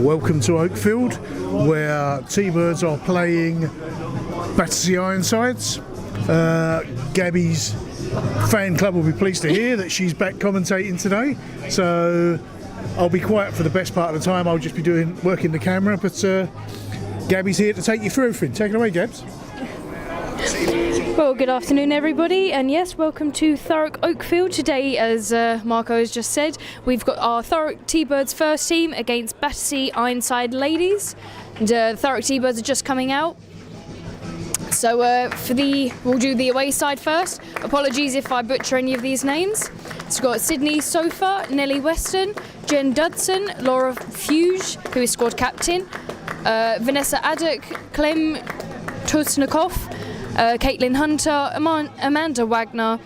Welcome to Oakfield, where T-Birds are playing Battersea Ironsides. Gabby's fan club will be pleased to hear that she's back commentating today, so I'll be quiet for the best part of the time. I'll just be working the camera, but Gabby's here to take you through everything. Take it away, Gabs. Well, good afternoon everybody, and yes, welcome to Thurrock Oakfield. Today, as Marco has just said, we've got our Thurrock T-Birds first team against Battersea Ironside ladies, and Thurrock T-Birds are just coming out. So we'll do the away side first. Apologies if I butcher any of these names. So we've got Sydney Sofa, Nellie Weston, Jen Dudson, Laura Fuge, who is squad captain, Vanessa Addock, Clem Tusnikoff, Caitlin Hunter, Amanda Wagner,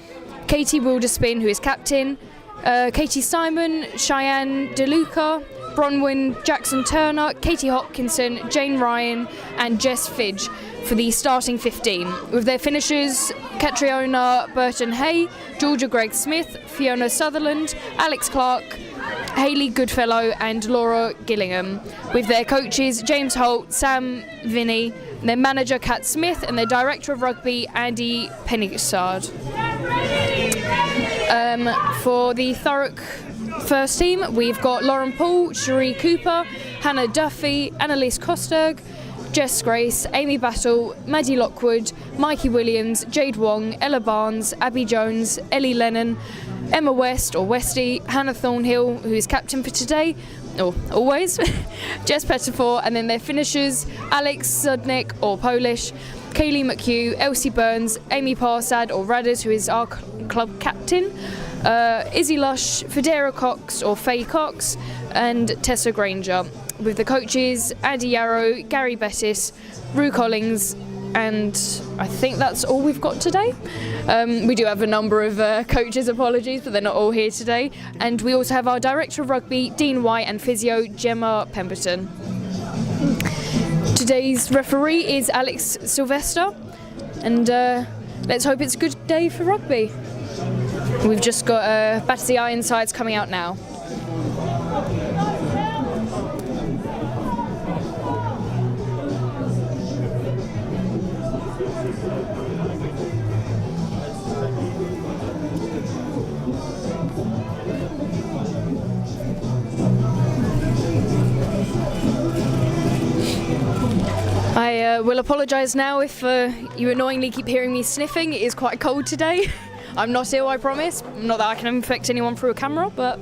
Katie Wilderspin, who is captain, Katie Simon, Cheyenne DeLuca, Bronwyn Jackson Turner, Katie Hopkinson, Jane Ryan and Jess Fidge for the starting 15, with their finishers Catriona Burton Hay, Georgia Greg Smith, Fiona Sutherland, Alex Clark, Hayley Goodfellow and Laura Gillingham, with their coaches James Holt, Sam Vinnie, their manager Kat Smith and their director of rugby Andy Penningsard. For the Thurrock first team, we've got Lauren Paul, Cherie Cooper, Hannah Duffy, Annalise Kosterg, Jess Grace, Amy Battle, Maddie Lockwood, Mikey Williams, Jade Wong, Ella Barnes, Abby Jones, Ellie Lennon, Emma West or Westy, Hannah Thornhill, who is captain for today, or always, Jess Pettifor, and then their finishers Alex Sudnik or Polish, Kaylee McHugh, Elsie Burns, Amy Parsad or Radders, who is our club captain, Izzy Lush, Federa Cox or Faye Cox, and Tessa Granger, with the coaches Andy Yarrow, Gary Bettis, Rue Collins, and I think that's all we've got today. We do have a number of coaches, apologies, but they're not all here today. And we also have our Director of Rugby, Dean White, and Physio, Gemma Pemberton. Today's referee is Alex Sylvester, and let's hope it's a good day for rugby. We've just got Battersea Ironsides coming out now. I will apologise now if you annoyingly keep hearing me sniffing. It is quite cold today. I'm not ill, I promise. Not that I can infect anyone through a camera, but...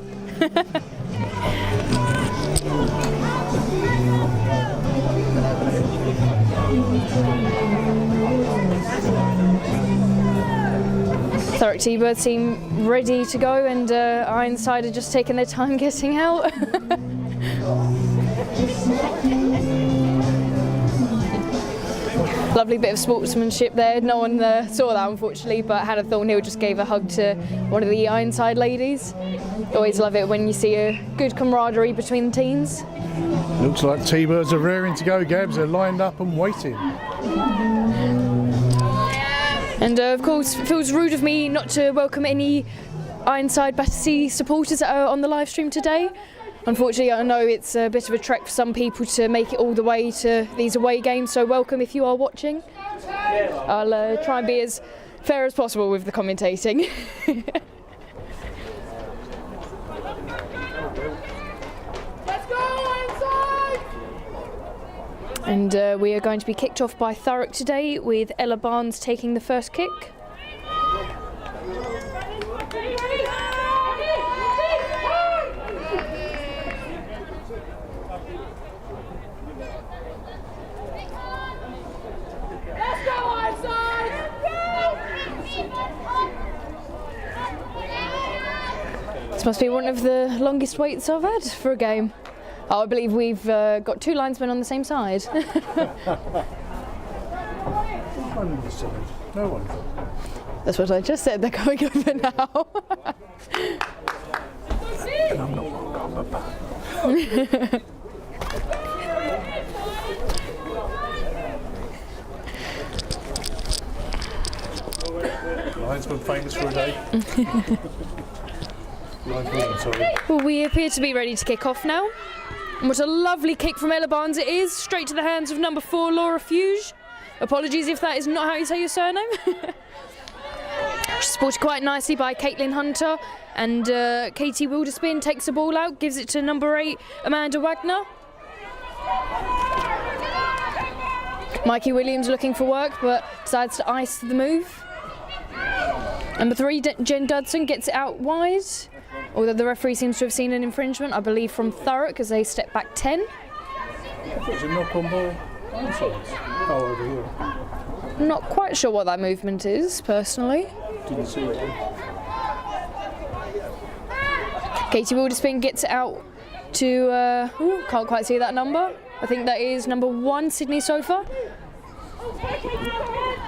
Thurrock T-Bird team ready to go, and Ironside are just taking their time getting out. Lovely bit of sportsmanship there. No one saw that, unfortunately, but Hannah Thornhill just gave a hug to one of the Ironside ladies. Always love it when you see a good camaraderie between teams. Looks like T-Birds are raring to go, Gabs. They're lined up and waiting. And of course, it feels rude of me not to welcome any Ironside Battersea supporters that are on the live stream today. Unfortunately, I know it's a bit of a trek for some people to make it all the way to these away games, so welcome if you are watching. I'll try and be as fair as possible with the commentating. Let's go inside! And we are going to be kicked off by Thurrock today, with Ella Barnes taking the first kick. This must be one of the longest waits I've had for a game. Oh, I believe we've got two linesmen on the same side. No one. That's what I just said, they're coming over now. And I'm not welcome. Linesman famous for a day. Well, we appear to be ready to kick off now. And what a lovely kick from Ella Barnes it is, straight to the hands of number 4, Laura Fuge. Apologies if that is not how you say your surname. She's supported quite nicely by Caitlin Hunter, and Katie Wilderspin takes the ball out, gives it to number 8, Amanda Wagner. Mikey Williams looking for work, but decides to ice the move. Number 3, Jen Dudson gets it out wide, although the referee seems to have seen an infringement, I believe, from Thurrock as they step back 10. It's a knock-on ball. Oh, over here. Not quite sure what that movement is, personally. Didn't see it. Katie Wilderspin gets it out to, can't quite see that number. I think that is number 1, Sydney Sofa.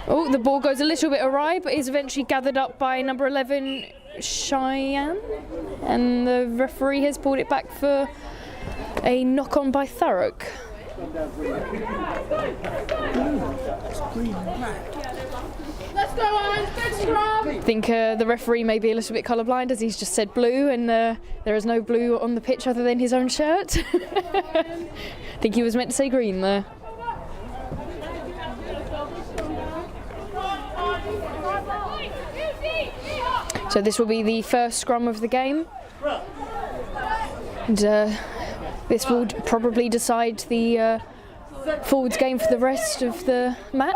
Oh, the ball goes a little bit awry, but is eventually gathered up by number 11, Cheyenne. And the referee has pulled it back for a knock-on by Thurrock. Let's go on, big scrum! I think the referee may be a little bit colourblind, as he's just said blue, and there is no blue on the pitch other than his own shirt. I think he was meant to say green there. So this will be the first scrum of the game. And this will probably decide the forwards game for the rest of the match.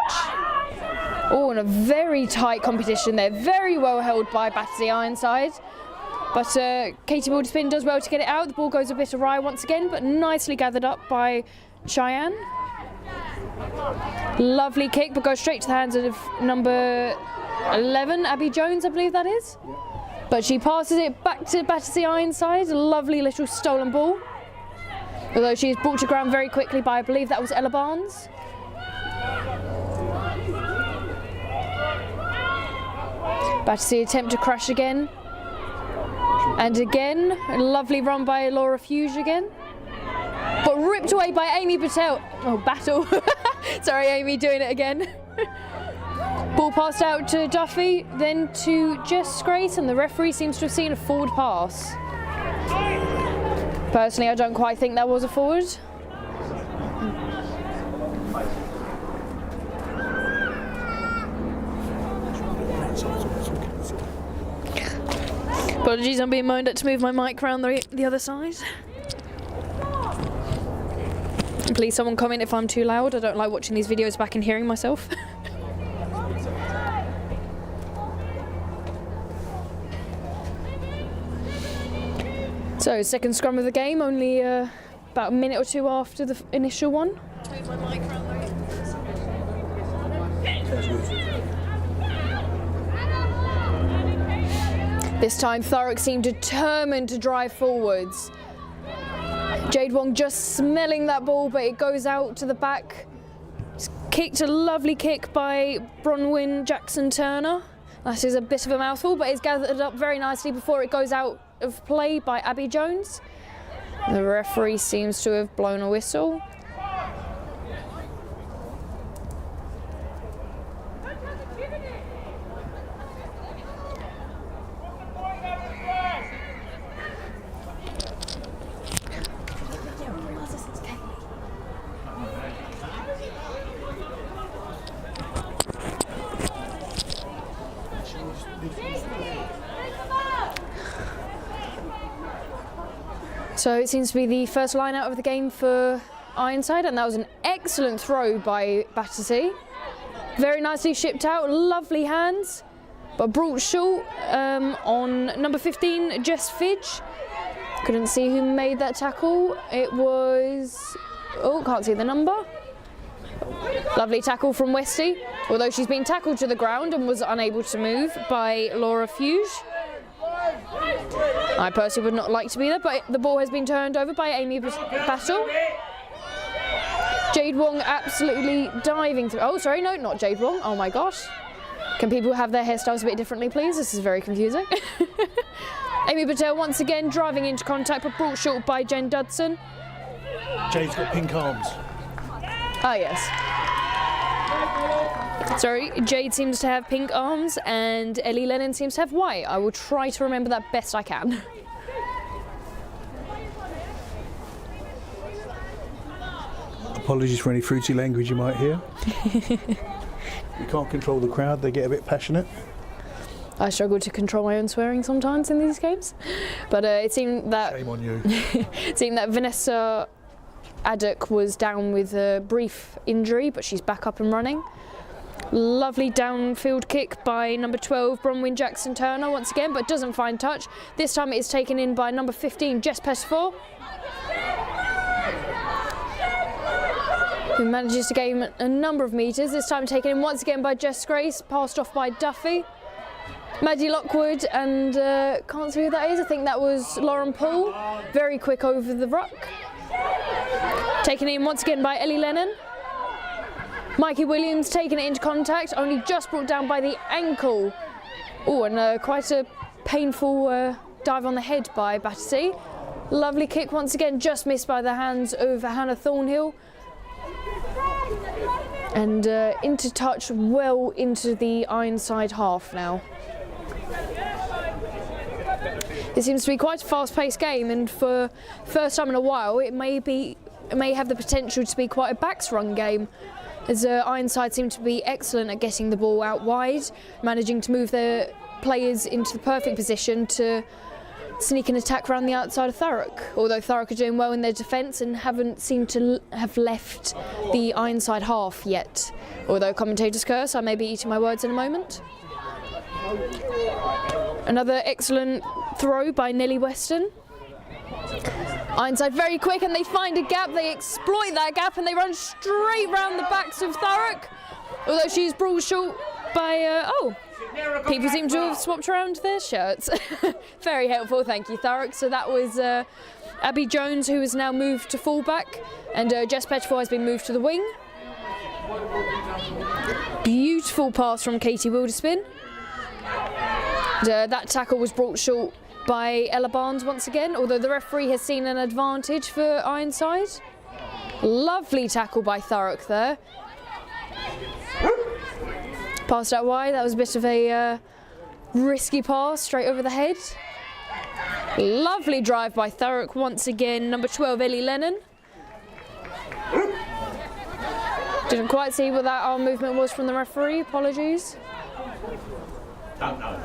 Oh, and a very tight competition there. Very well held by Battersea Ironside. But Katie Wilderspin does well to get it out. The ball goes a bit awry once again, but nicely gathered up by Cheyenne. Lovely kick, but goes straight to the hands of number 11, Abby Jones, I believe that is. But she passes it back to Battersea Ironside. A lovely little stolen ball. Although she is brought to ground very quickly by, I believe that was Ella Barnes. Battersea attempt to crash again. And again, a lovely run by Laura Fuge again. But ripped away by Amy Patel. Oh, battle. Sorry, Amy, doing it again. Ball passed out to Duffy, then to Jess Grace, and the referee seems to have seen a forward pass. Personally, I don't quite think that was a forward. Apologies, I'm being moaned at to move my mic around the other side. Please, someone comment if I'm too loud. I don't like watching these videos back and hearing myself. So, second scrum of the game, only about a minute or two after the initial one. Move my mic around This time Thurrock seemed determined to drive forwards. Jade Wong just smelling that ball, but it goes out to the back. It's kicked, a lovely kick by Bronwyn Jackson-Turner. That is a bit of a mouthful, but it's gathered up very nicely before it goes out of play by Abby Jones. The referee seems to have blown a whistle. So it seems to be the first line out of the game for Ironside, and that was an excellent throw by Battersea. Very nicely shipped out, lovely hands, but brought short on number 15, Jess Fidge. Couldn't see who made that tackle. It was, oh, can't see the number. Lovely tackle from Westy, although she's been tackled to the ground and was unable to move by Laura Fuge. I personally would not like to be there, but the ball has been turned over by Amy Battle. Jade Wong absolutely diving through. Oh, sorry, no, not Jade Wong. Oh my gosh. Can people have their hairstyles a bit differently, please? This is very confusing. Amy Patel once again driving into contact, but brought short by Jen Dudson. Jade's got pink arms. Ah, yes. Sorry, Jade seems to have pink arms and Ellie Lennon seems to have white. I will try to remember that best I can. Apologies for any fruity language you might hear. You can't control the crowd, they get a bit passionate. I struggle to control my own swearing sometimes in these games, but it seemed that Shame on you. it seemed that Vanessa Addock was down with a brief injury, but she's back up and running. Lovely downfield kick by number 12 Bronwyn Jackson Turner once again, but doesn't find touch. This time it is taken in by number 15 Jess Pettifor, who manages to gain a number of metres. This time taken in once again by Jess Grace, passed off by Duffy. Maddie Lockwood and can't see who that is. I think that was Lauren Paul. Very quick over the ruck. Taken in once again by Ellie Lennon. Mikey Williams taking it into contact, only just brought down by the ankle. Oh, and quite a painful dive on the head by Battersea. Lovely kick once again, just missed by the hands of Hannah Thornhill. And into touch well into the Ironside half now. It seems to be quite a fast-paced game, and for first time in a while it may have the potential to be quite a backs run game, as Ironside seem to be excellent at getting the ball out wide, managing to move their players into the perfect position to sneak an attack around the outside of Thurrock. Although Thurrock are doing well in their defence and haven't seemed to have left the Ironside half yet. Although commentators curse, I may be eating my words in a moment. Another excellent throw by Nellie Weston. Ironside very quick, and they find a gap, they exploit that gap, and they run straight round the backs of Thurrock. Although she's brought short by, people seem to have swapped around their shirts. Very helpful, thank you Thurrock. So that was Abby Jones, who has now moved to fullback, and Jess Pettifor has been moved to the wing. Beautiful pass from Katie Wilderspin. That tackle was brought short by Ella Barnes once again, although the referee has seen an advantage for Ironside. Lovely tackle by Thurrock there. Passed out wide, that was a bit of a risky pass straight over the head. Lovely drive by Thurrock once again, number 12 Ellie Lennon. Didn't quite see what that arm movement was from the referee, apologies. Don't know.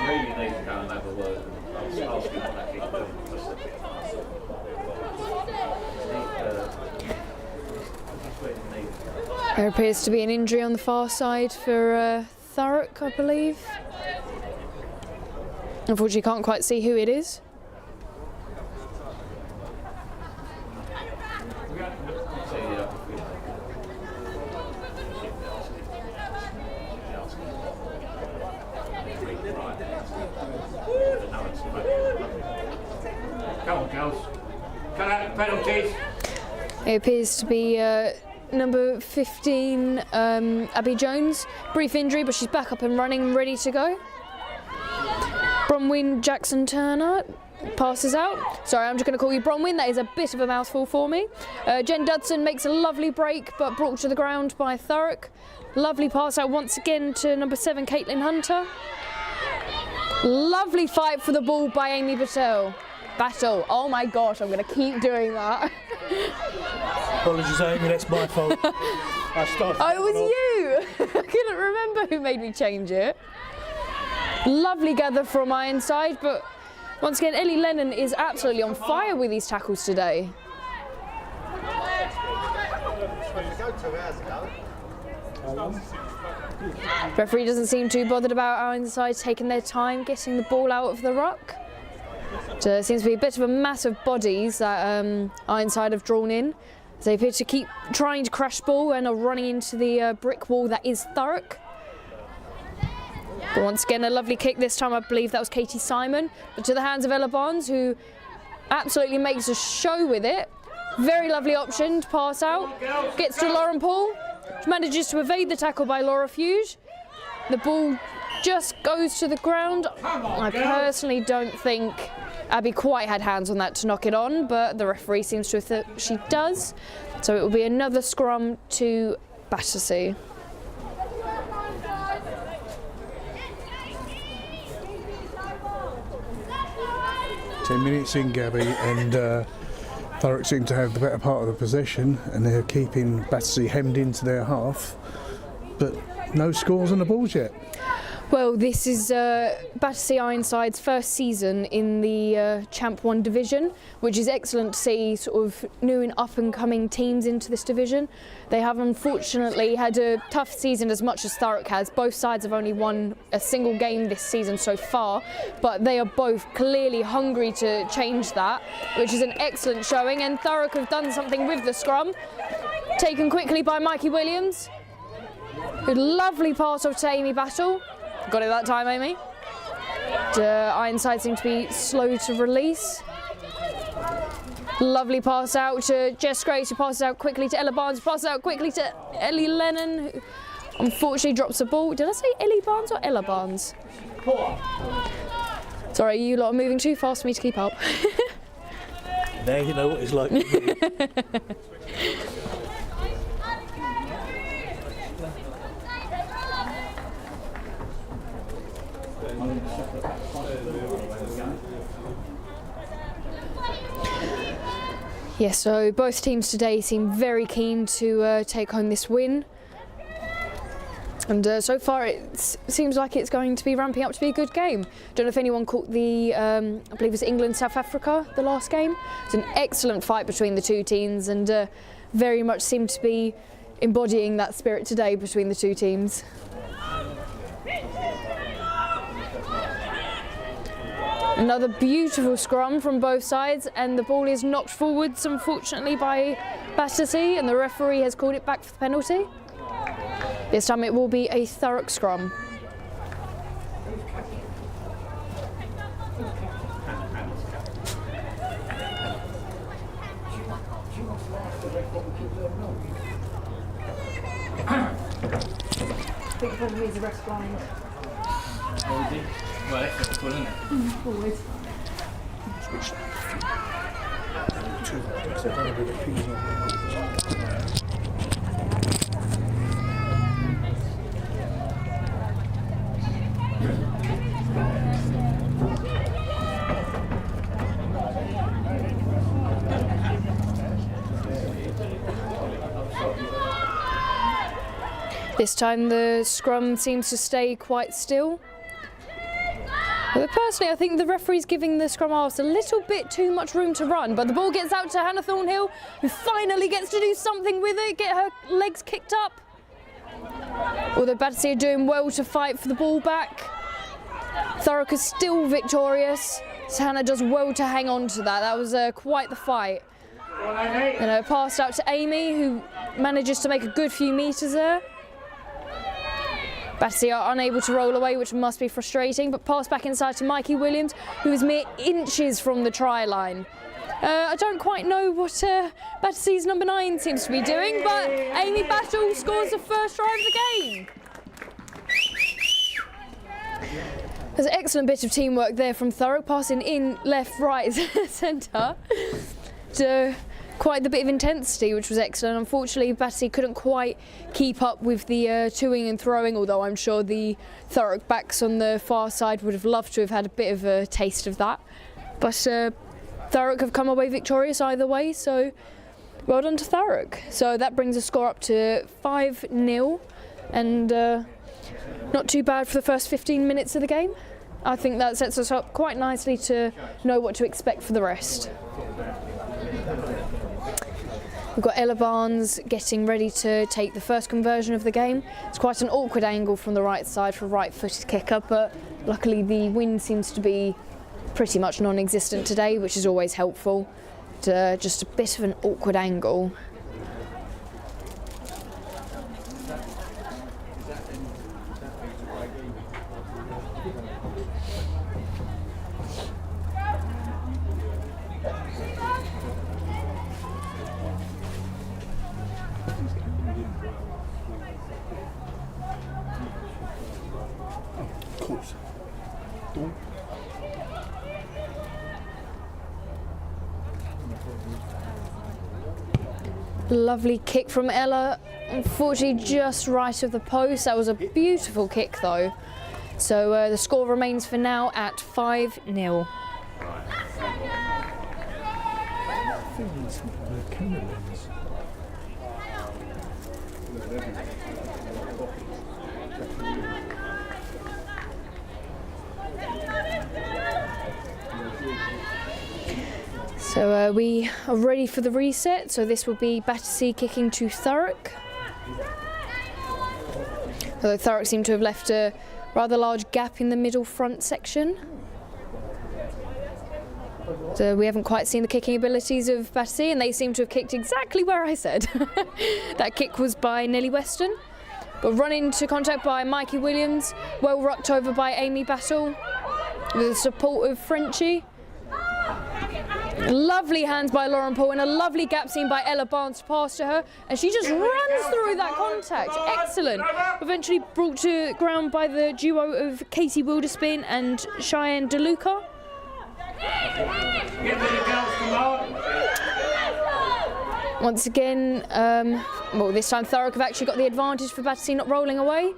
Really need to go and have a word. I was asking what that keeps doing. There appears to be an injury on the far side for Thurrock, I believe. Unfortunately, can't quite see who it is. Come on, girls. Cut out the penalties. It appears to be number 15, Abby Jones. Brief injury, but she's back up and running, ready to go. Bronwyn Jackson Turner passes out. Sorry, I'm just going to call you Bronwyn. That is a bit of a mouthful for me. Jen Dudson makes a lovely break, but brought to the ground by Thurrock. Lovely pass out once again to number 7, Caitlin Hunter. Lovely fight for the ball by Amy Battle. Oh my gosh, I'm going to keep doing that. Apologies, Amy, that's my fault. Oh, it was you! I couldn't remember who made me change it. Lovely gather from Ironside, but once again, Ellie Lennon is absolutely on fire with these tackles today. Referee doesn't seem too bothered about Ironside taking their time getting the ball out of the ruck. So there seems to be a bit of a mass of bodies that Ironside have drawn in. They appear to keep trying to crash ball and are running into the brick wall that is Thurrock. But once again, a lovely kick. This time I believe that was Katie Simon, but to the hands of Ella Barnes, who absolutely makes a show with it. Very lovely option to pass out. Gets to Lauren Paul. She manages to evade the tackle by Laura Fuge. The ball just goes to the ground. I personally don't think Abby quite had hands on that to knock it on, but the referee seems to have thought she does. So it will be another scrum to Battersea. Ten minutes in, Gabby, and Thurrock seem to have the better part of the possession and they're keeping Battersea hemmed into their half, but no scores on the board yet. Well, this is Battersea Ironside's first season in the Champ 1 division, which is excellent to see sort of new and up-and-coming teams into this division. They have unfortunately had a tough season as much as Thurrock has. Both sides have only won a single game this season so far, but they are both clearly hungry to change that, which is an excellent showing, and Thurrock have done something with the scrum. Taken quickly by Mikey Williams. Good lovely pass off to Amy Battle. Got it that time, Amy. Ironside seem to be slow to release. Lovely pass out to Jess Grace, who passes out quickly to Ella Barnes, passes out quickly to Ellie Lennon, who unfortunately drops the ball. Did I say Ellie Barnes or Ella Barnes? Sorry, you lot are moving too fast for me to keep up. Now you know what it's like. Yeah, so both teams today seem very keen to take home this win. And so far it seems like it's going to be ramping up to be a good game. Don't know if anyone caught the, I believe it was England-South Africa, the last game. It's an excellent fight between the two teams and very much seemed to be embodying that spirit today between the two teams. Another beautiful scrum from both sides, and the ball is knocked forwards unfortunately by Battersea, and the referee has called it back for the penalty. This time it will be a Thurrock scrum. I think probably is a rest blind. Well, that's cool, isn't it? Forward. This time the scrum seems to stay quite still. But personally, I think the referee's giving the scrum halves a little bit too much room to run, but the ball gets out to Hannah Thornhill, who finally gets to do something with it, get her legs kicked up. Although Battersea are doing well to fight for the ball back, Thurrock is still victorious, so Hannah does well to hang on to that. That was quite the fight. And passed out to Amy, who manages to make a good few metres there. Battersea are unable to roll away, which must be frustrating, but pass back inside to Mikey Williams, who is mere inches from the try line. I don't quite know what Battersea's number 9 seems to be doing, but Amy Battle scores the first try of the game. There's an excellent bit of teamwork there from Thurrock, passing in, left, right, centre. Quite the bit of intensity, which was excellent. Unfortunately, Battersea couldn't quite keep up with the toing and throwing, although I'm sure the Thurrock backs on the far side would have loved to have had a bit of a taste of that. But Thurrock have come away victorious either way, so well done to Thurrock. So that brings the score up to 5-0, and not too bad for the first 15 minutes of the game. I think that sets us up quite nicely to know what to expect for the rest. We've got Ella Barnes getting ready to take the first conversion of the game. It's quite an awkward angle from the right side for a right-footed kicker, but luckily the wind seems to be pretty much non-existent today, which is always helpful. Just a bit of an awkward angle. Lovely kick from Ella, unfortunately just right of the post. That was a beautiful kick though. So the score remains for now at 5-0. lens. The camera lens. So we are ready for the reset. So this will be Battersea kicking to Thurrock. Although Thurrock seem to have left a rather large gap in the middle front section. So we haven't quite seen the kicking abilities of Battersea, and they seem to have kicked exactly where I said. That kick was by Nellie Weston, but run into contact by Mikey Williams, well rucked over by Amy Battle, with the support of Frenchie. Lovely hands by Lauren Paul, and a lovely gap seen by Ella Barnes to pass to her, and she just runs through that contact. Excellent. Eventually brought to ground by the duo of Katie Wilderspin and Cheyenne DeLuca. Once again, well, this time Thurrock have actually got the advantage for Battersea not rolling away.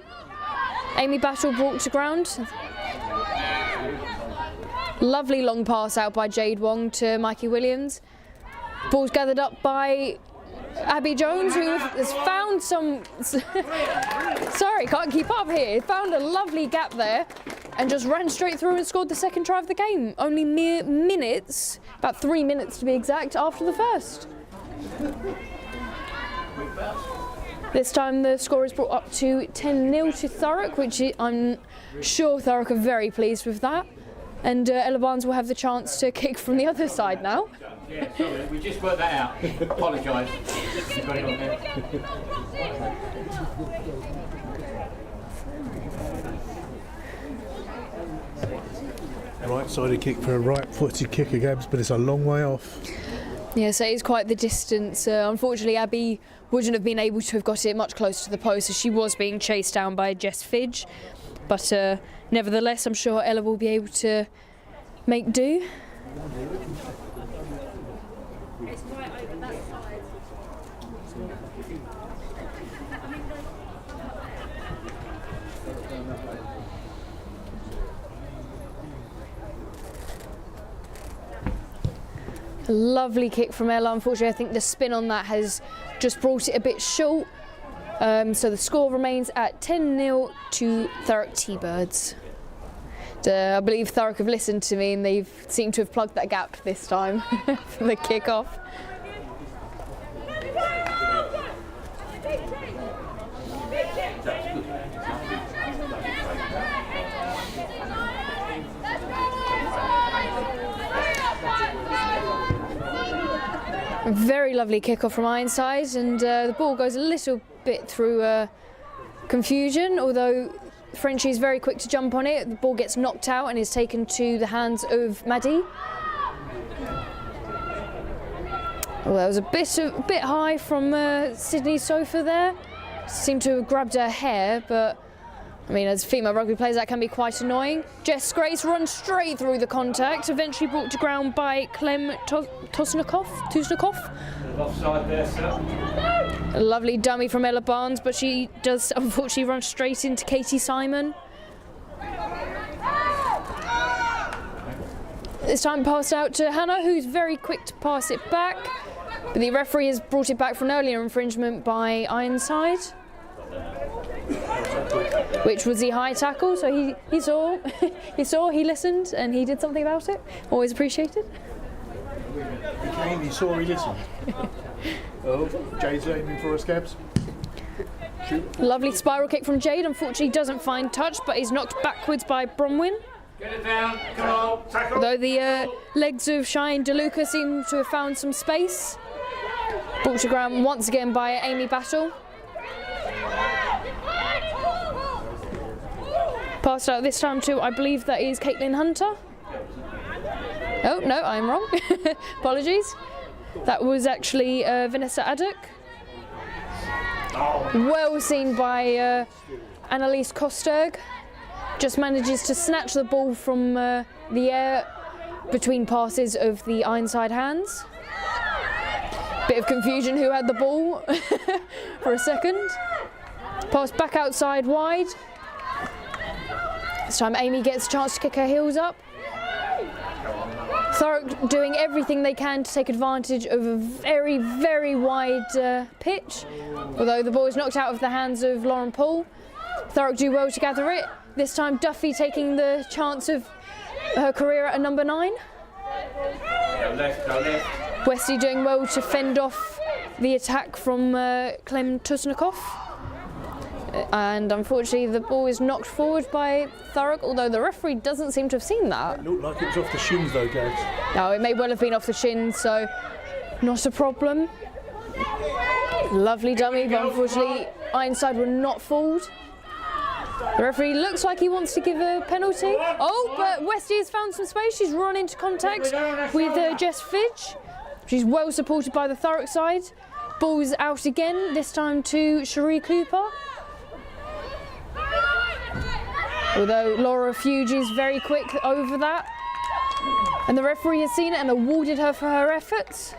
Amy Battle brought to ground. Lovely long pass out by Jade Wong to Mikey Williams. Ball's gathered up by Abby Jones, who has found some... Sorry, can't keep up here. Found a lovely gap there and just ran straight through and scored the second try of the game. Only mere minutes, about 3 minutes to be exact, after the first. This time the score is brought up to 10-0 to Thurrock, which I'm sure Thurrock are very pleased with that. And Ella Barnes will have the chance to kick from the other side now. Yeah, sorry, we just worked that out. Apologise. You got it on there. Right-sided kick for a right-footed kicker, Gabs, but it's a long way off. Yes, it is quite the distance. Unfortunately, Abby wouldn't have been able to have got it much closer to the post as she was being chased down by Jess Fidge. But nevertheless, I'm sure Ella will be able to make do. A lovely kick from Ella. Unfortunately, I think the spin on that has just brought it a bit short. So the score remains at 10-0 to Thurrock T-Birds. I believe Thurrock have listened to me and they've seemed to have plugged that gap this time for the kick-off. A very lovely kick-off from Ironside, and the ball goes a little bit through confusion, although Frenchie is very quick to jump on it. The ball gets knocked out and is taken to the hands of Maddie. Well, that was a bit high from Sydney's sofa there. Seemed to have grabbed her hair, but I mean, as female rugby players, that can be quite annoying. Jess Grace runs straight through the contact, eventually brought to ground by Clem Tusnikoff. Offside there, sir. A lovely dummy from Ella Barnes, but she does unfortunately run straight into Katie Simon. This time passed out to Hannah, who's very quick to pass it back. But the referee has brought it back for an earlier infringement by Ironside, which was the high tackle. So he saw, he listened, and he did something about it. Always appreciated. He saw, he listened. Oh, Jade's aiming for us, Gabs. Lovely spiral kick from Jade. Unfortunately, doesn't find touch, but is knocked backwards by Bronwyn. Get it down, come on, tackle. Although the legs of Cheyenne DeLuca seem to have found some space. Brought to ground once again by Amy Battle. Passed out this time to, I believe that is Caitlin Hunter. Oh, no, I'm wrong. Apologies. That was actually Vanessa Addock. Well seen by Annalise Kosterg. Just manages to snatch the ball from the air between passes of the Ironside hands. Bit of confusion who had the ball for a second. Pass back outside wide. This time Amy gets a chance to kick her heels up. Thurrock doing everything they can to take advantage of a very, very wide pitch. Although the ball is knocked out of the hands of Lauren Paul, Thurrock do well to gather it. This time Duffy taking the chance of her career at a number 9. Go left, go left. Wesley doing well to fend off the attack from Clem Tusnikoff. And unfortunately the ball is knocked forward by Thurrock, although the referee doesn't seem to have seen that. It looked like it was off the shins though, Gabs. No, it may well have been off the shins, so not a problem. Lovely dummy, but unfortunately Ironside were not fooled. The referee looks like he wants to give a penalty. Oh, but Westy has found some space. She's run into contact with Jess Fidge. She's well supported by the Thurrock side. Ball's out again, this time to Cherie Cooper. Although Laura Fuge is very quick over that. And the referee has seen it and awarded her for her efforts.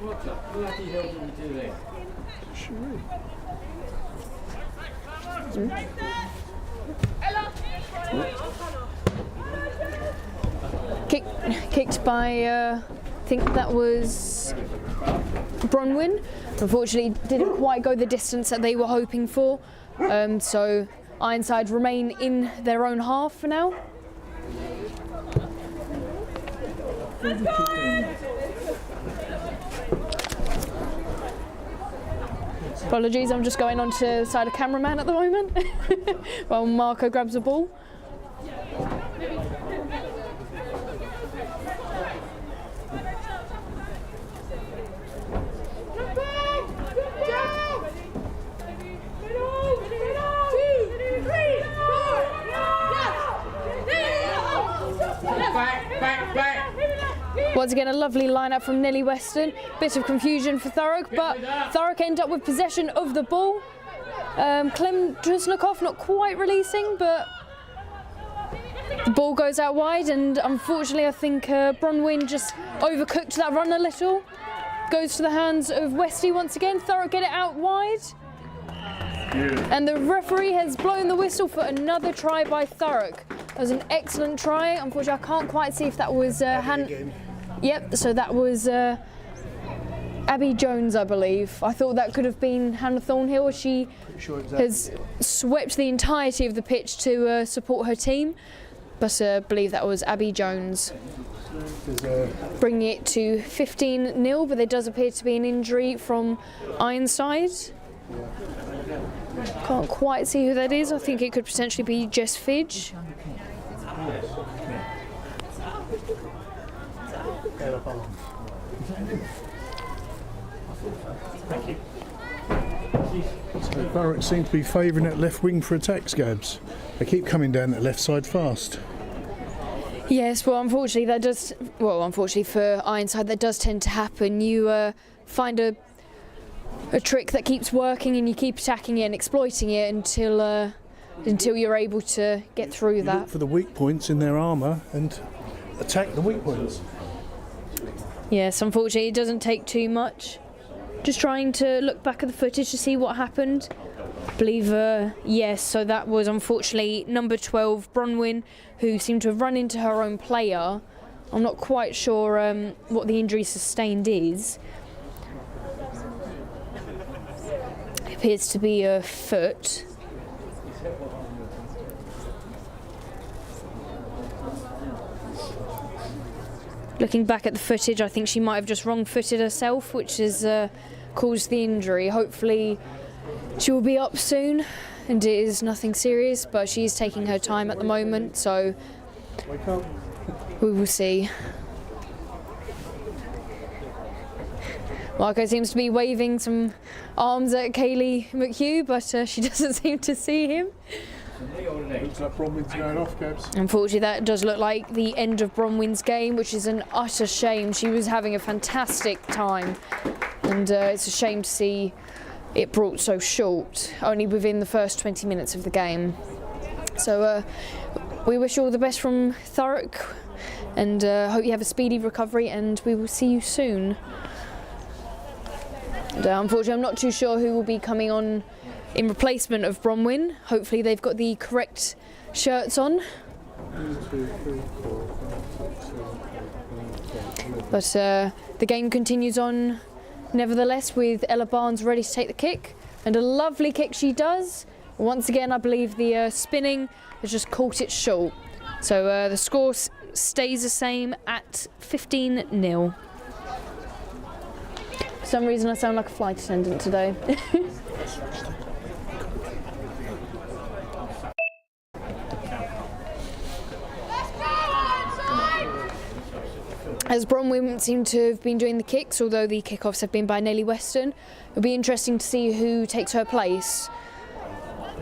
What the bloody hell did we do there? Kicked by, I think that was Bronwyn. Unfortunately, didn't quite go the distance that they were hoping for. So Ironside remain in their own half for now. Apologies, I'm just going on to the side of cameraman at the moment while Marco grabs the ball. Once again, a lovely line-up from Nellie Weston. Bit of confusion for Thurrock, but Thurrock end up with possession of the ball. Clem Tusnikoff not quite releasing, but the ball goes out wide, and unfortunately I think Bronwyn just overcooked that run a little. Goes to the hands of Westy once again. Thurrock get it out wide. And the referee has blown the whistle for another try by Thurrock. That was an excellent try. Unfortunately, I can't quite see if that was Yep, so that was Abby Jones, I believe. I thought that could have been Hannah Thornhill. She has swept the entirety of the pitch to support her team, but I believe that was Abby Jones. Bringing it to 15-0, but there does appear to be an injury from Ironside. Can't quite see who that is. I think it could potentially be Jess Fidge. Thank you. So Thurrock seem to be favouring that left wing for attacks, Gabs. They keep coming down that left side fast. Yes, well, unfortunately that does. Well, unfortunately for Ironside, that does tend to happen. You find a trick that keeps working, and you keep attacking it and exploiting it until you're able to get through that. Look for the weak points in their armour and attack the weak points. Yes, unfortunately, it doesn't take too much. Just trying to look back at the footage to see what happened. I believe, yes, so that was unfortunately number 12, Bronwyn, who seemed to have run into her own player. I'm not quite sure what the injury sustained is. It appears to be a foot. Looking back at the footage, I think she might have just wrong-footed herself, which has caused the injury. Hopefully she will be up soon and it is nothing serious, but she is taking her time at the moment, so we will see. Marco seems to be waving some arms at Kaylee McHugh, but she doesn't seem to see him. Looks like Bronwyn's going off, Gabs. Unfortunately, that does look like the end of Bronwyn's game, which is an utter shame. She was having a fantastic time, and it's a shame to see it brought so short, only within the first 20 minutes of the game. So we wish you all the best from Thurrock, and hope you have a speedy recovery, and we will see you soon. And, unfortunately, I'm not too sure who will be coming on in replacement of Bronwyn. Hopefully they've got the correct shirts on. 1, 2, 3, 4, 5, 6, 7, 8, But the game continues on nevertheless, with Ella Barnes ready to take the kick, and a lovely kick she does. Once again, I believe the spinning has just caught it short. So the score stays the same at 15-0. For some reason I sound like a flight attendant today. As Bromwell seem to have been doing the kicks, although the kickoffs have been by Nellie Weston, it'll be interesting to see who takes her place.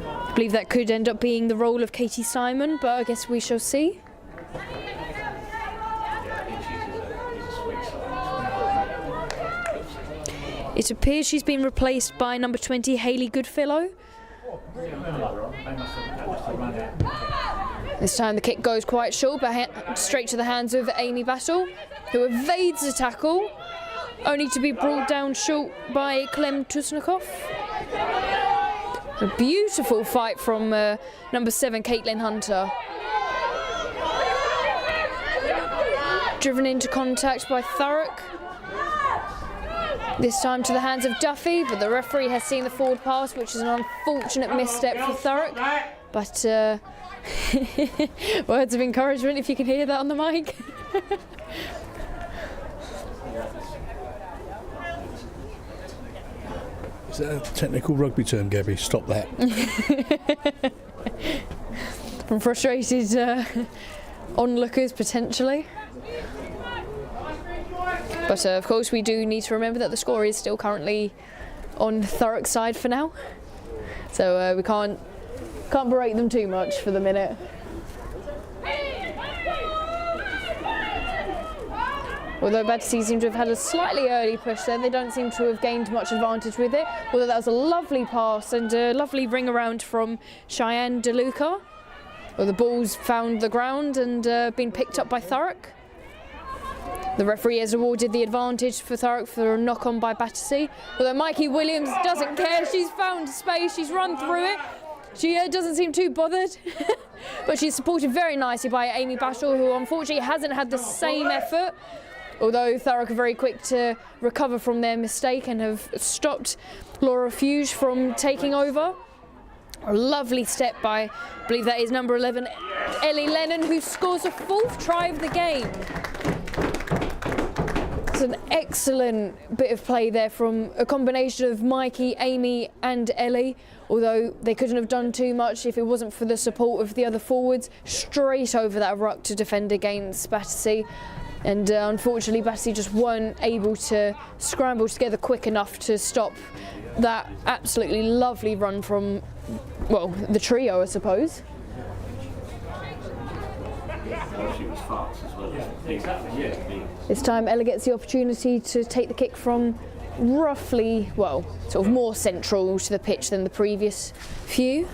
I believe that could end up being the role of Katie Simon, but I guess we shall see. It appears she's been replaced by number 20, Hayley Goodfellow. This time the kick goes quite short, but straight to the hands of Amy Battle, who evades the tackle, only to be brought down short by Clem Tusnikoff. A beautiful fight from number 7, Caitlin Hunter. Driven into contact by Thurrock. This time to the hands of Duffy, but the referee has seen the forward pass, which is an unfortunate misstep for Thurrock. But words of encouragement, if you can hear that on the mic. Is that a technical rugby term, Gabby? Stop that. From frustrated onlookers, potentially. But of course, we do need to remember that the score is still currently on Thurrock's side for now. So we can't berate them too much for the minute. Although Battersea seem to have had a slightly early push there, they don't seem to have gained much advantage with it. Although that was a lovely pass and a lovely ring around from Cheyenne DeLuca. Well, the ball's found the ground and been picked up by Thurrock. The referee has awarded the advantage for Thurrock for a knock-on by Battersea. Although Mikey Williams doesn't care, she's found space, she's run through it. She doesn't seem too bothered, but she's supported very nicely by Amy Battle, who unfortunately hasn't had the same effort. Although Thurrock are very quick to recover from their mistake and have stopped Laura Fuge from taking over. A lovely step by, I believe that is number 11, Ellie Lennon, who scores a 4th try of the game. It's an excellent bit of play there from a combination of Mikey, Amy and Ellie, although they couldn't have done too much if it wasn't for the support of the other forwards, straight over that ruck to defend against Battersea. And unfortunately Battersea just weren't able to scramble together quick enough to stop that absolutely lovely run from, well, the trio, I suppose. This time Ella gets the opportunity to take the kick from roughly, well, sort of more central to the pitch than the previous few.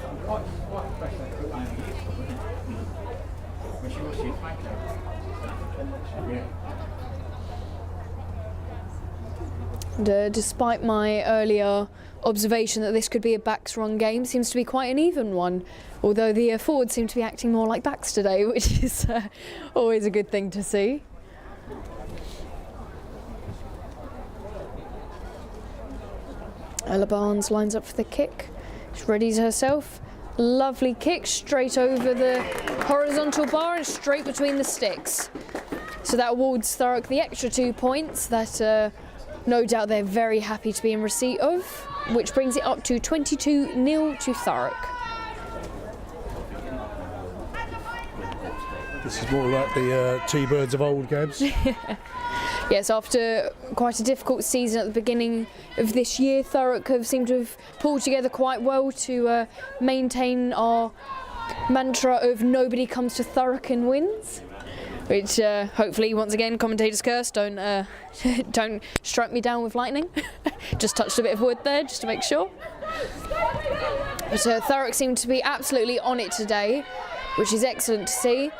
And despite my earlier observation that this could be a backs run game, seems to be quite an even one, although the forwards seem to be acting more like backs today, which is always a good thing to see. Ella Barnes lines up for the kick. She readies herself. Lovely kick straight over the horizontal bar and straight between the sticks. So that awards Thurrock the extra 2 points that no doubt they're very happy to be in receipt of, which brings it up to 22-0 to Thurrock. This is more like the T-Birds of old, Gabs. Yes, after quite a difficult season at the beginning of this year, Thurrock have seemed to have pulled together quite well to maintain our mantra of nobody comes to Thurrock and wins. Which hopefully, once again, commentator's curse, don't strike me down with lightning. Just touched a bit of wood there, just to make sure. But Thurrock seem to be absolutely on it today, which is excellent to see.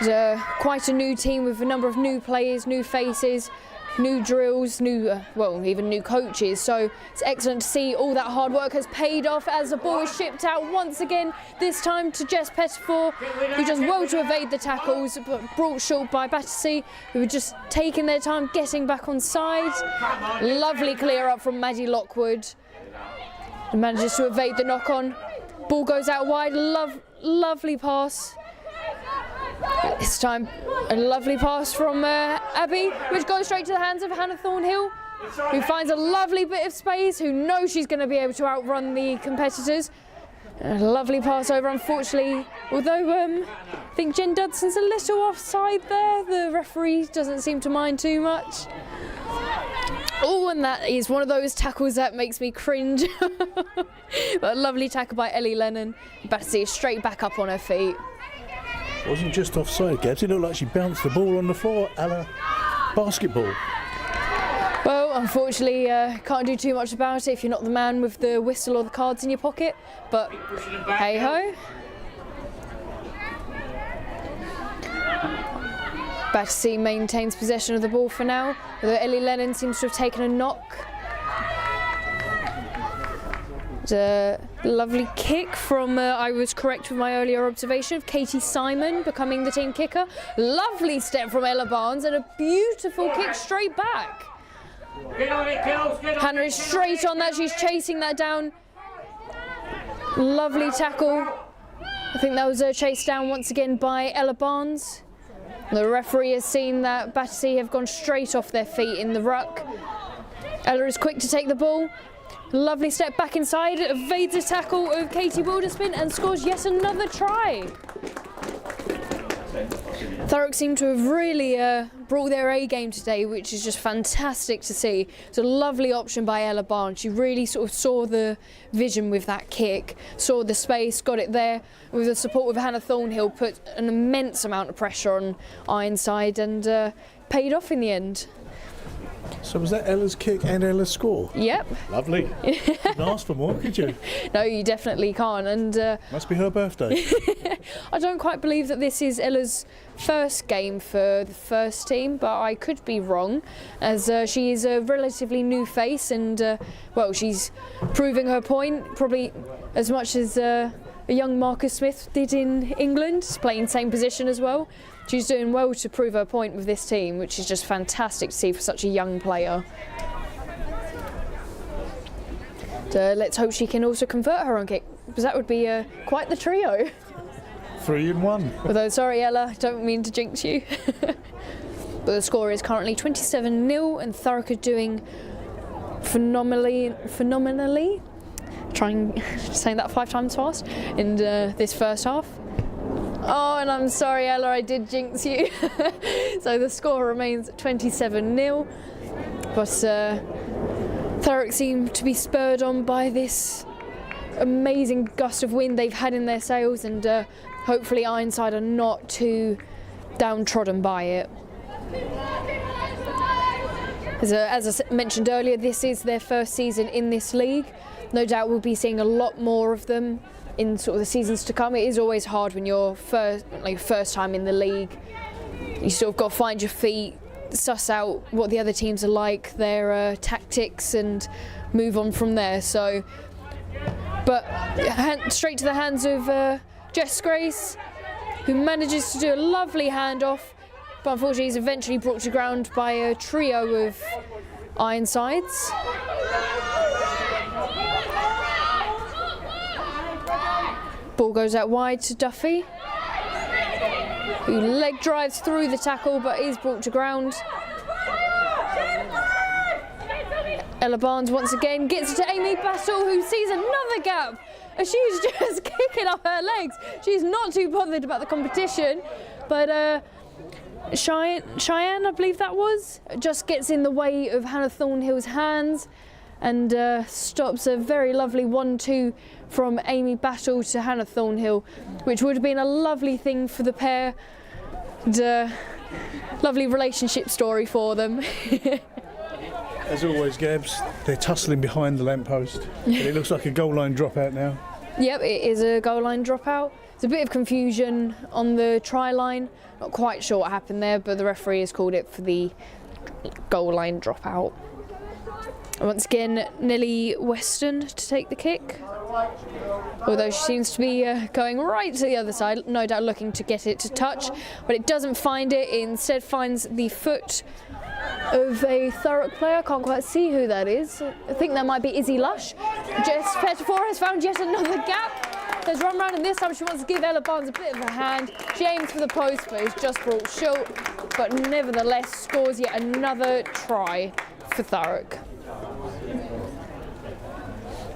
It's quite a new team with a number of new players, new faces, new drills, even new coaches. So it's excellent to see all that hard work has paid off as the ball is shipped out once again, this time to Jess Pettifor, who does well to evade the tackles, but brought short by Battersea, who were just taking their time getting back on side. Lovely clear up from Maddie Lockwood. And manages to evade the knock-on. Ball goes out wide, lovely pass. This time, a lovely pass from Abby, which goes straight to the hands of Hannah Thornhill, who finds a lovely bit of space, who knows she's going to be able to outrun the competitors. A lovely pass over, unfortunately, although I think Jen Dudson's a little offside there. The referee doesn't seem to mind too much. Oh, and that is one of those tackles that makes me cringe. But a lovely tackle by Ellie Lennon. Battersea is straight back up on her feet. It wasn't just offside, Gabs. It looked like she bounced the ball on the floor a la basketball. Well, unfortunately, can't do too much about it if you're not the man with the whistle or the cards in your pocket. But hey-ho. Battersea maintains possession of the ball for now, although Ellie Lennon seems to have taken a knock. A lovely kick from, I was correct with my earlier observation, of Katie Simon becoming the team kicker. Lovely step from Ella Barnes and a beautiful kick straight back. Hannah is straight on that, she's chasing that down. Lovely tackle. I think that was chased down once again by Ella Barnes. The referee has seen that Battersea have gone straight off their feet in the ruck. Ella is quick to take the ball. Lovely step back inside, evades a tackle of Katie Wilderspin and scores yet another try. Thurrock seem to have really brought their A game today, which is just fantastic to see. It's a lovely option by Ella Barnes. She really sort of saw the vision with that kick, saw the space, got it there. With the support of Hannah Thornhill, put an immense amount of pressure on Ironside and paid off in the end. So was that Ella's kick and Ella's score? Yep. Lovely. Couldn't ask for more, could you? No, you definitely can't. And must be her birthday. I don't quite believe that this is Ella's first game for the first team, but I could be wrong, as she is a relatively new face and, well, she's proving her point probably as much as a young Marcus Smith did in England, playing same position as well. She's doing well to prove her point with this team, which is just fantastic to see for such a young player. So let's hope she can also convert her own kick, because that would be quite the trio. 3 in 1. Although, sorry Ella, don't mean to jinx you. But the score is currently 27-0 and Thurrock are doing phenomenally. Trying saying that 5 times fast in this first half. Oh, and I'm sorry, Ella, I did jinx you. So the score remains 27-0. But Thurrock seem to be spurred on by this amazing gust of wind they've had in their sails, and hopefully Ironside are not too downtrodden by it. As I mentioned earlier, this is their first season in this league. No doubt we'll be seeing a lot more of them in sort of the seasons to come. It is always hard when you're first time in the league. You sort of got to find your feet, suss out what the other teams are like, their tactics, and move on from there. So, but straight to the hands of Jess Grace, who manages to do a lovely handoff, but unfortunately is eventually brought to ground by a trio of Ironsides. Ball goes out wide to Duffy, who leg drives through the tackle but is brought to ground. Ella Barnes once again gets it to Amy Battle, who sees another gap as she's just kicking up her legs. She's not too bothered about the competition, but Cheyenne, I believe that was, just gets in the way of Hannah Thornhill's hands and stops a very lovely 1-2 from Amy Battle to Hannah Thornhill, which would have been a lovely thing for the pair. And, lovely relationship story for them. As always, Gabs, they're tussling behind the lamppost. But it looks like a goal line dropout now. Yep, it is a goal line dropout. There's a bit of confusion on the try line. Not quite sure what happened there, but the referee has called it for the goal line dropout. And once again, Nellie Weston to take the kick. Although she seems to be going right to the other side, no doubt looking to get it to touch, but it doesn't find it. It instead finds the foot of a Thurrock player. Can't quite see who that is. I think that might be Izzy Lush. Jess Pettifor has found yet another gap. There's run round, and this time she wants to give Ella Barnes a bit of a hand. She aims for the post, but it's just brought short. But nevertheless, scores yet another try for Thurrock.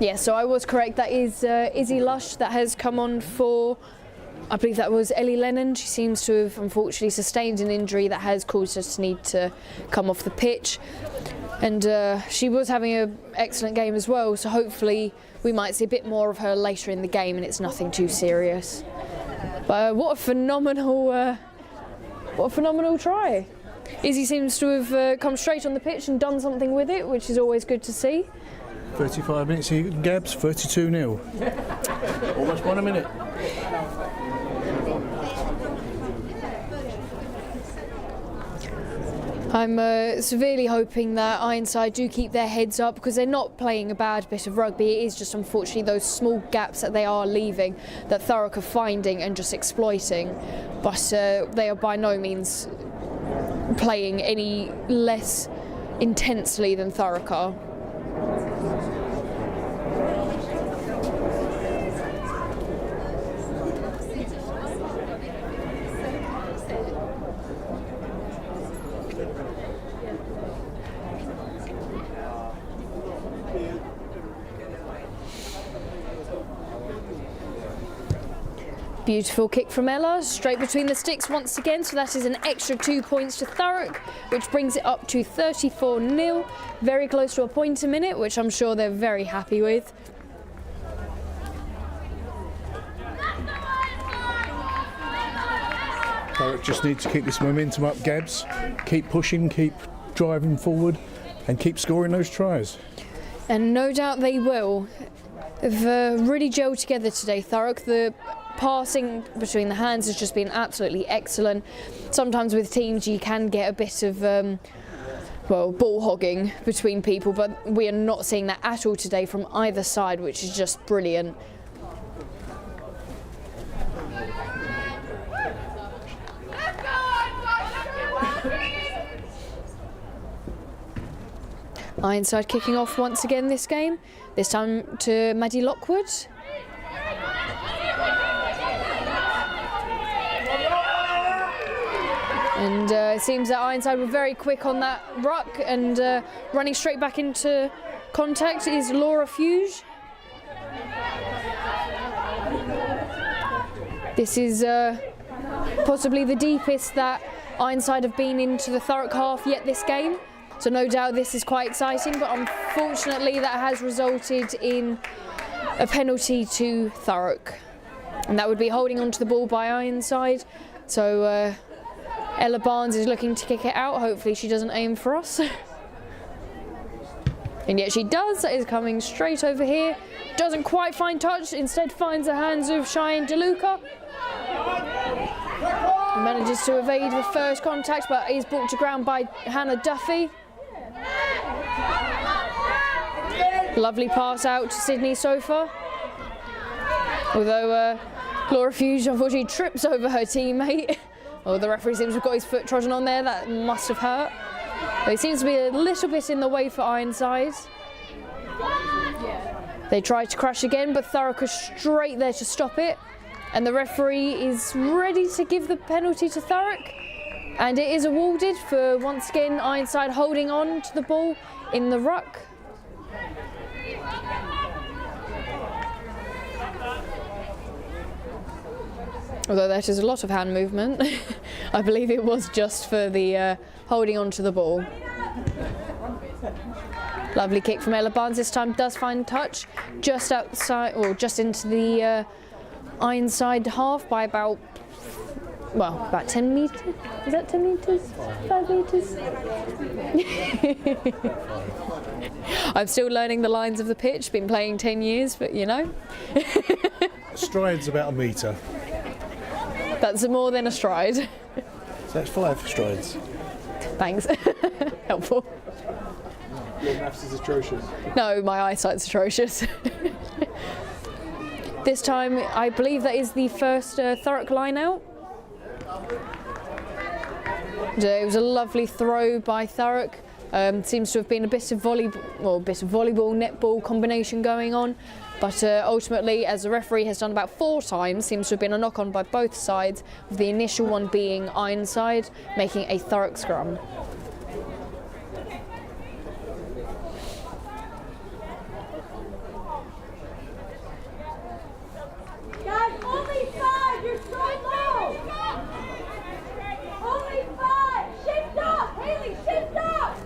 Yeah, so I was correct. That is Izzy Lush that has come on for, I believe that was Ellie Lennon. She seems to have unfortunately sustained an injury that has caused her to need to come off the pitch. And she was having an excellent game as well, so hopefully we might see a bit more of her later in the game and it's nothing too serious. But what a phenomenal try. Izzy seems to have come straight on the pitch and done something with it, which is always good to see. 35 minutes here, Gabs, 32-0. Almost 1 minute. I'm severely hoping that Ironside do keep their heads up, because they're not playing a bad bit of rugby. It is just unfortunately those small gaps that they are leaving that Thurrock are finding and just exploiting. But they are by no means playing any less intensely than Thurrock are. Beautiful kick from Ella, straight between the sticks once again, so that is an extra 2 points to Thurrock, which brings it up to 34-0, very close to a point a minute, which I'm sure they're very happy with. Thurrock just need to keep this momentum up, Gabs. Keep pushing, keep driving forward, and keep scoring those tries. And no doubt they will. They've really gelled together today, Thurrock. The passing between the hands has just been absolutely excellent. Sometimes with teams you can get a bit of ball hogging between people, but we are not seeing that at all today from either side, which is just brilliant. Ironside kicking off once again this game, this time to Maddie Lockwood. And it seems that Ironside were very quick on that ruck, and running straight back into contact is Laura Fuge. This is possibly the deepest that Ironside have been into the Thurrock half yet this game. So no doubt this is quite exciting, but unfortunately that has resulted in a penalty to Thurrock. And that would be holding onto the ball by Ironside. So Ella Barnes is looking to kick it out. Hopefully she doesn't aim for us. And yet she does. That is coming straight over here. Doesn't quite find touch, instead finds the hands of Cheyenne DeLuca. Manages to evade the first contact, but is brought to ground by Hannah Duffy. Lovely pass out to Sydney Sofa. Although Laura Fuge unfortunately trips over her teammate. Oh, the referee seems to have got his foot trodden on there. That must have hurt. But he seems to be a little bit in the way for Ironside. They try to crash again, but Thurrock is straight there to stop it. And the referee is ready to give the penalty to Thurrock. And it is awarded for, once again, Ironside holding on to the ball in the ruck. Although that is a lot of hand movement. I believe it was just for the holding on to the ball. Lovely kick from Ella Barnes. This time does find touch just outside, or just into the Ironside half by about 10 metres. Is that 10 metres? 5 metres? I'm still learning the lines of the pitch. Been playing 10 years, but you know. Stride's about a metre. That's more than a stride. So that's 5 strides. Thanks. Helpful. Your maths is atrocious. No, my eyesight's atrocious. This time, I believe that is the first Thurrock line out. And, it was a lovely throw by Thurrock. Seems to have been a bit of volleyball, netball combination going on. But ultimately, as the referee has done about 4 times, seems to have been a knock-on by both sides, with the initial one being Ironside, making a Thurrock scrum. Guys, only 5! You're so low! Only 5! Shift up! Haley, shift up!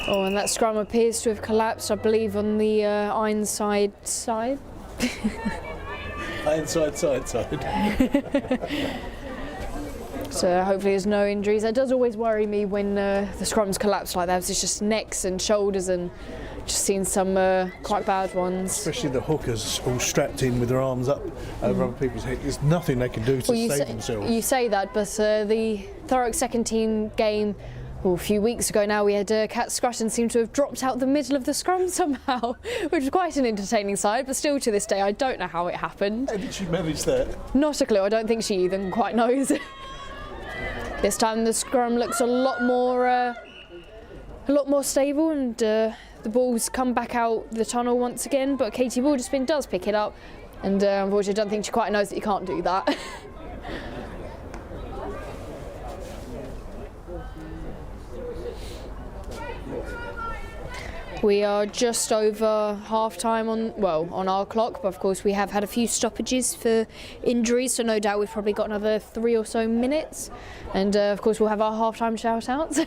Oh, and that scrum appears to have collapsed, I believe, on the Ironside side. Inside, side. So hopefully there's no injuries. That does always worry me when the scrums collapse like that. It's just necks and shoulders, and just seen some quite bad ones. Especially the hookers all strapped in with their arms up over other people's heads. There's nothing they can do to save themselves. You say that, but the Thurrock second team game, a few weeks ago now, we had Kat Scrutton seem to have dropped out the middle of the scrum somehow, which was quite an entertaining sight, but still to this day I don't know how it happened. How did she manage that? Not a clue. I don't think she even quite knows. This time the scrum looks a lot more stable, and the ball's come back out the tunnel once again, but Katie Walderspin does pick it up, and unfortunately I don't think she quite knows that you can't do that. We are just over half time on our clock, but of course we have had a few stoppages for injuries, so no doubt we've probably got another 3 or so minutes, and of course we'll have our half-time shout-outs.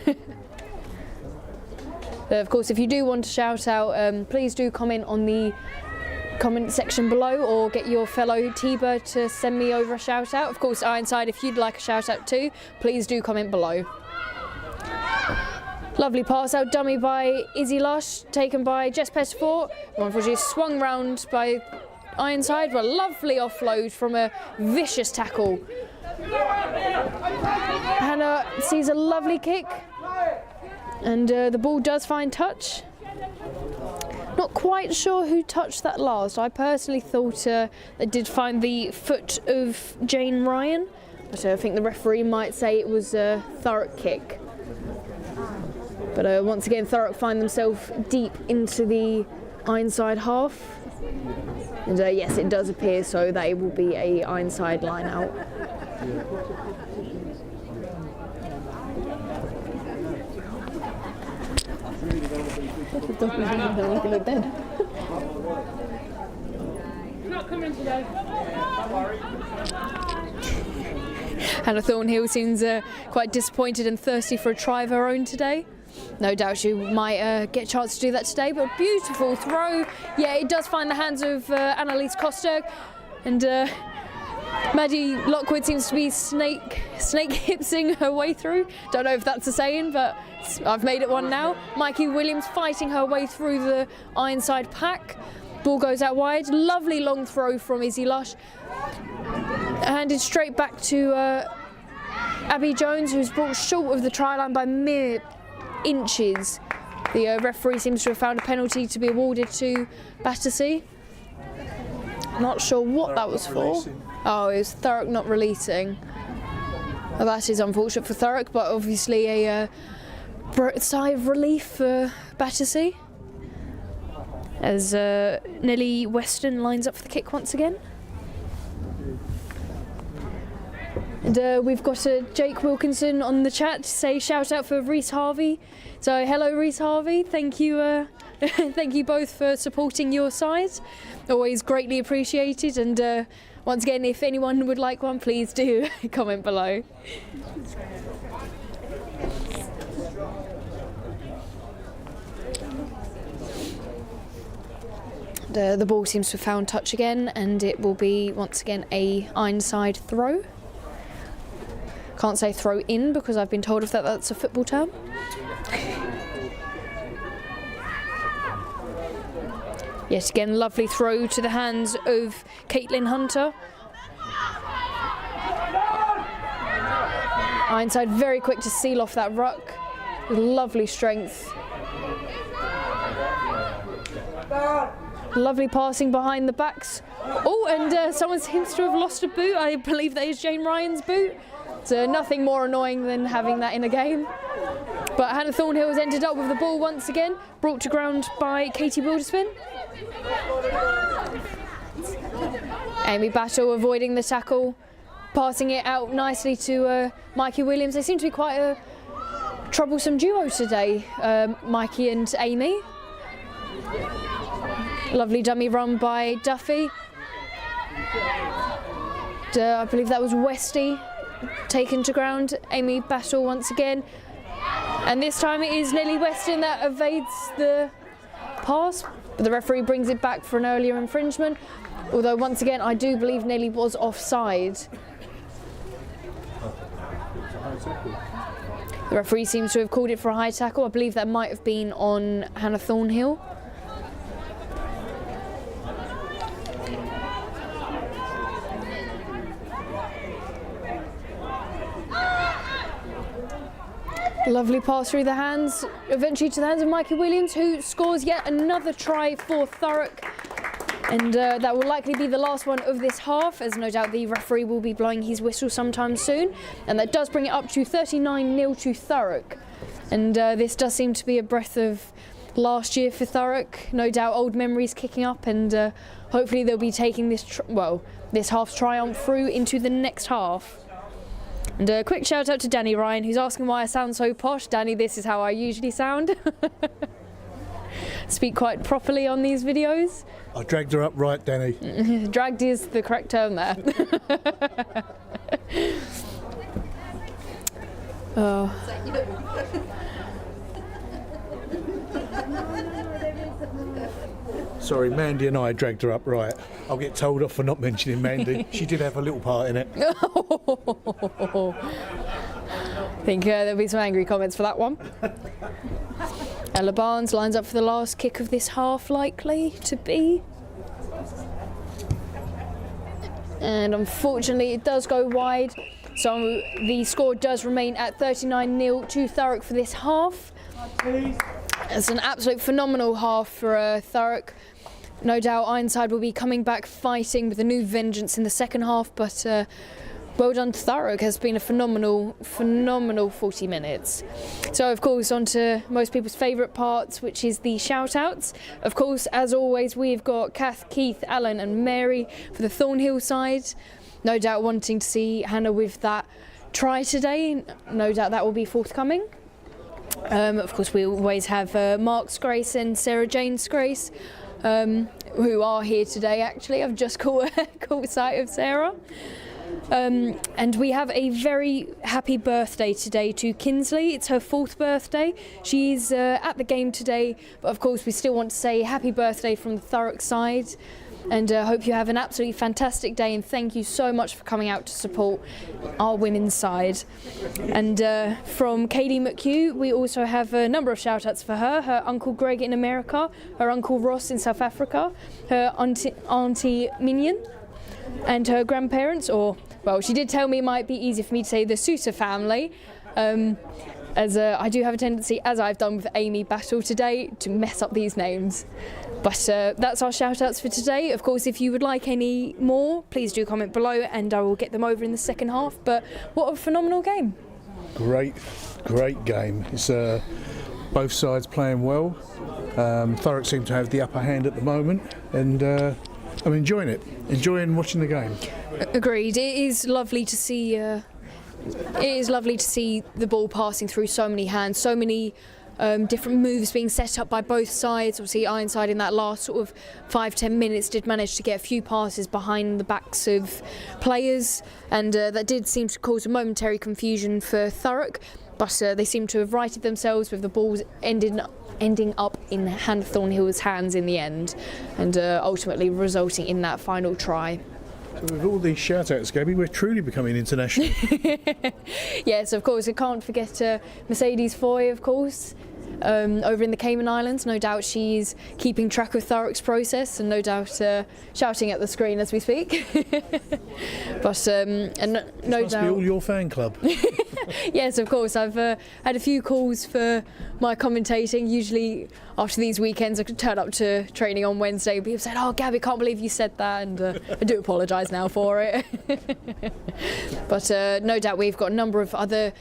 Of course, if you do want to shout out, please do comment on the comment section below, or get your fellow T-Bird to send me over a shout-out. Of course, Ironside, if you'd like a shout-out too, please do comment below. Lovely pass out dummy by Izzy Lush, taken by Jess Pettiford. Unfortunately swung round by Ironside, but a lovely offload from a vicious tackle. Hannah sees a lovely kick, and the ball does find touch. Not quite sure who touched that last. I personally thought they did find the foot of Jane Ryan, but I think the referee might say it was a Thurrock kick. But once again, Thurrock find themselves deep into the Ironside half. And yes, it does appear so that it will be a Ironside line out. Not coming today. Hannah Thornhill seems quite disappointed and thirsty for a try of her own today. No doubt she might get a chance to do that today, but beautiful throw. Yeah, it does find the hands of Annalise Kosterg, and Maddie Lockwood seems to be snake hipsing her way through. Don't know if that's a saying, but I've made it one now. Mikey Williams fighting her way through the Ironside pack. Ball goes out wide. Lovely long throw from Izzy Lush. Handed straight back to Abby Jones, who's brought short of the try line by mere inches. The referee seems to have found a penalty to be awarded to Battersea. Not sure what that was for. Oh, it was Thurrock not releasing. Well, that is unfortunate for Thurrock, but obviously a sigh of relief for Battersea, as Nellie Weston lines up for the kick once again. And we've got Jake Wilkinson on the chat to say shout out for Reese Harvey. So hello Reese Harvey, thank you thank you both for supporting your side. Always greatly appreciated, and once again, if anyone would like one, please do comment below. The ball seems to have found touch again, and it will be once again a Ironside throw. Can't say throw in because I've been told if that's a football term. Yet again, lovely throw to the hands of Caitlin Hunter. Ironside very quick to seal off that ruck with lovely strength. Lovely passing behind the backs. Oh, and someone seems to have lost a boot. I believe that is Jane Ryan's boot. So nothing more annoying than having that in a game. But Hannah Thornhill has ended up with the ball once again, brought to ground by Katie Wilderspin. Amy Battle avoiding the tackle, passing it out nicely to Mikey Williams. They seem to be quite a troublesome duo today, Mikey and Amy. Lovely dummy run by Duffy. I believe that was Westy taken to ground. Amy Battle once again. And this time it is Nellie Weston that evades the pass, but the referee brings it back for an earlier infringement. Although once again, I do believe Nellie was offside. The referee seems to have called it for a high tackle. I believe that might have been on Hannah Thornhill. Lovely pass through the hands, eventually to the hands of Mikey Williams, who scores yet another try for Thurrock. And that will likely be the last one of this half, as no doubt the referee will be blowing his whistle sometime soon. And that does bring it up to 39-0 to Thurrock. And this does seem to be a breath of last year for Thurrock. No doubt old memories kicking up, and hopefully they'll be taking this, this half's triumph through into the next half. And a quick shout out to Danny Ryan, who's asking why I sound so posh. Danny, this is how I usually sound. Speak quite properly on these videos. I dragged her up right, Danny. Dragged is the correct term there. Oh. Sorry, Mandy and I dragged her up right. I'll get told off for not mentioning Mandy. She did have a little part in it. I think there'll be some angry comments for that one. Ella Barnes lines up for the last kick of this half, likely to be. And unfortunately it does go wide, so the score does remain at 39-0 to Thurrock for this half. It's an absolute phenomenal half for Thurrock. No doubt Ironside will be coming back fighting with a new vengeance in the second half, but well done to Thurrock. Has been a phenomenal 40 minutes. So of course on to most people's favourite parts, which is the shout-outs. Of course, as always, we've got Kath, Keith, Alan and Mary for the Thornhill side. No doubt wanting to see Hannah with that try today. No doubt that will be forthcoming. Of course, we always have Mark Scrace and Sarah Jane Scrace, who are here today actually. I've just caught sight of Sarah. And we have a very happy birthday today to Kinsley. It's her 4th birthday. She's at the game today, but of course we still want to say happy birthday from the Thurrock side. And hope you have an absolutely fantastic day, and thank you so much for coming out to support our women's side. And from Katie McHugh, we also have a number of shout-outs for her. Her Uncle Greg in America, her Uncle Ross in South Africa, her Auntie Minion, and her grandparents, or, well, she did tell me it might be easier for me to say the Sousa family, as I do have a tendency, as I've done with Amy Battle today, to mess up these names. But that's our shout-outs for today. Of course, if you would like any more, please do comment below and I will get them over in the second half. But what a phenomenal game. Great game. It's both sides playing well. Thurrock seem to have the upper hand at the moment, and I'm enjoying it. Enjoying watching the game. Agreed. It is lovely to see. It is lovely to see the ball passing through so many hands, so many different moves being set up by both sides. Obviously Ironside in that last sort of 5-10 minutes did manage to get a few passes behind the backs of players, and that did seem to cause a momentary confusion for Thurrock, but they seem to have righted themselves with the balls ending up in Hannah Thornhill's hands in the end, and ultimately resulting in that final try. So with all these shout-outs, Gabby, we're truly becoming international. Yes, of course. I can't forget Mercedes Foy, of course. over in the Cayman Islands. No doubt she's keeping track of Thurrock's process and no doubt shouting at the screen as we speak. But and no Must doubt be all your fan club. yes, of course. I've had a few calls for my commentating. Usually after these weekends I could turn up to training on Wednesday and people said, "Oh Gabby, can't believe you said that," and I do apologise now for it. But no doubt we've got a number of other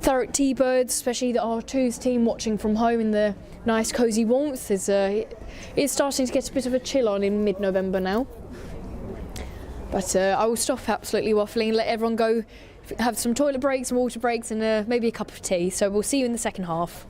Thurrock T-Birds, especially the R2's team, watching from home in the nice cosy warmth. It's starting to get a bit of a chill on in mid-November now. But I will stop absolutely waffling and let everyone go have some toilet breaks, some water breaks and maybe a cup of tea. So we'll see you in the second half.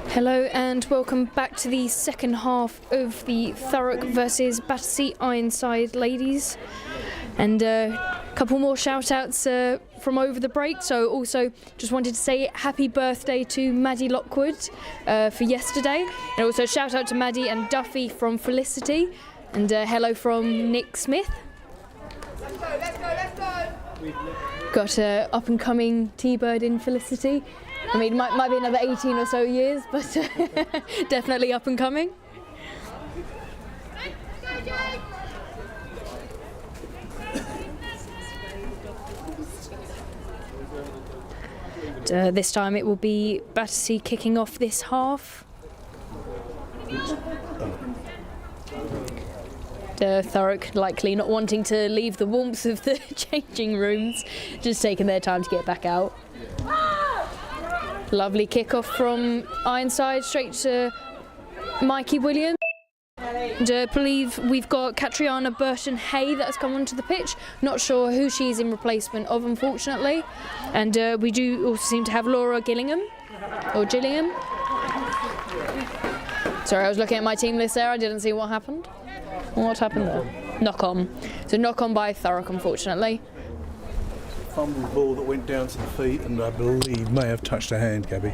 Hello and welcome back to the second half of the Thurrock versus Battersea Ironside ladies. And a couple more shout-outs from over the break. So also just wanted to say happy birthday to Maddie Lockwood for yesterday. And also shout out to Maddie and Duffy from Felicity. And hello from Nick Smith. Let's go. Got a up-and-coming T-Bird in Felicity. I mean, might be another 18 or so years, but definitely up and coming. This time it will be Battersea kicking off this half. Thurrock likely not wanting to leave the warmth of the changing rooms, just taking their time to get back out. Lovely kick-off from Ironside, straight to Mikey Williams. And I believe we've got Catriona Burton-Hay that has come onto the pitch. Not sure who she's in replacement of, unfortunately. And we do also seem to have Laura Gillingham. Sorry, I was looking at my team list there. I didn't see what happened. What happened there? Knock on. So knock on by Thurrock, unfortunately. Fumble ball that went down to the feet and I believe may have touched her hand, Gabby.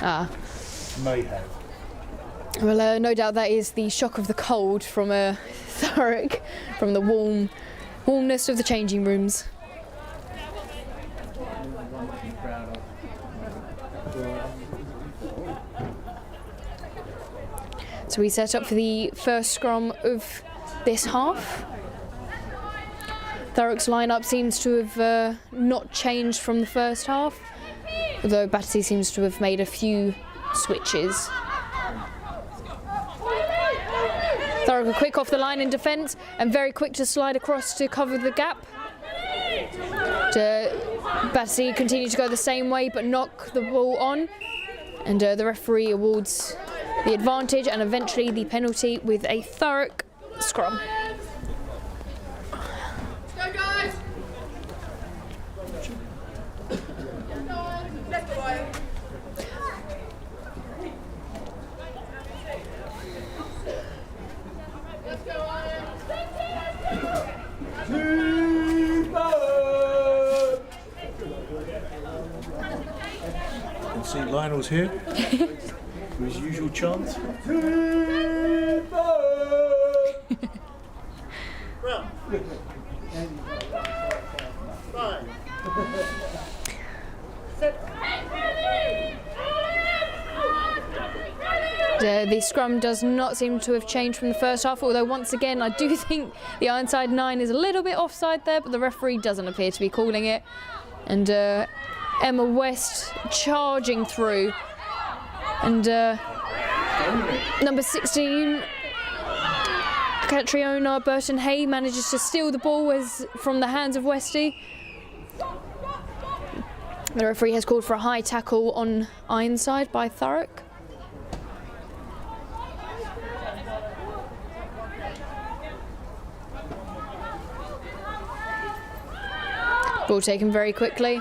Ah. May have. Well, no doubt that is the shock of the cold from Thurrock, from the warmness of the changing rooms. So we set up for the first scrum of this half. Thurrock's lineup seems to have not changed from the first half, although Battersea seems to have made a few switches. Thurrock are quick off the line in defence and very quick to slide across to cover the gap. Battersea continue to go the same way but knock the ball on, and the referee awards the advantage and eventually the penalty with a Thurrock scrum. Let's go, guys. Let's go, Ryan. Let's go, Ryan. You can see Lionel's here. With his usual chant. The scrum does not seem to have changed from the first half, although once again I do think the Ironside 9 is a little bit offside there, but the referee doesn't appear to be calling it. And Emma West charging through, and number 16 Catriona Burton-Hay manages to steal the ball from the hands of Westy. The referee has called for a high tackle on Ironside by Thurrock. Ball taken very quickly.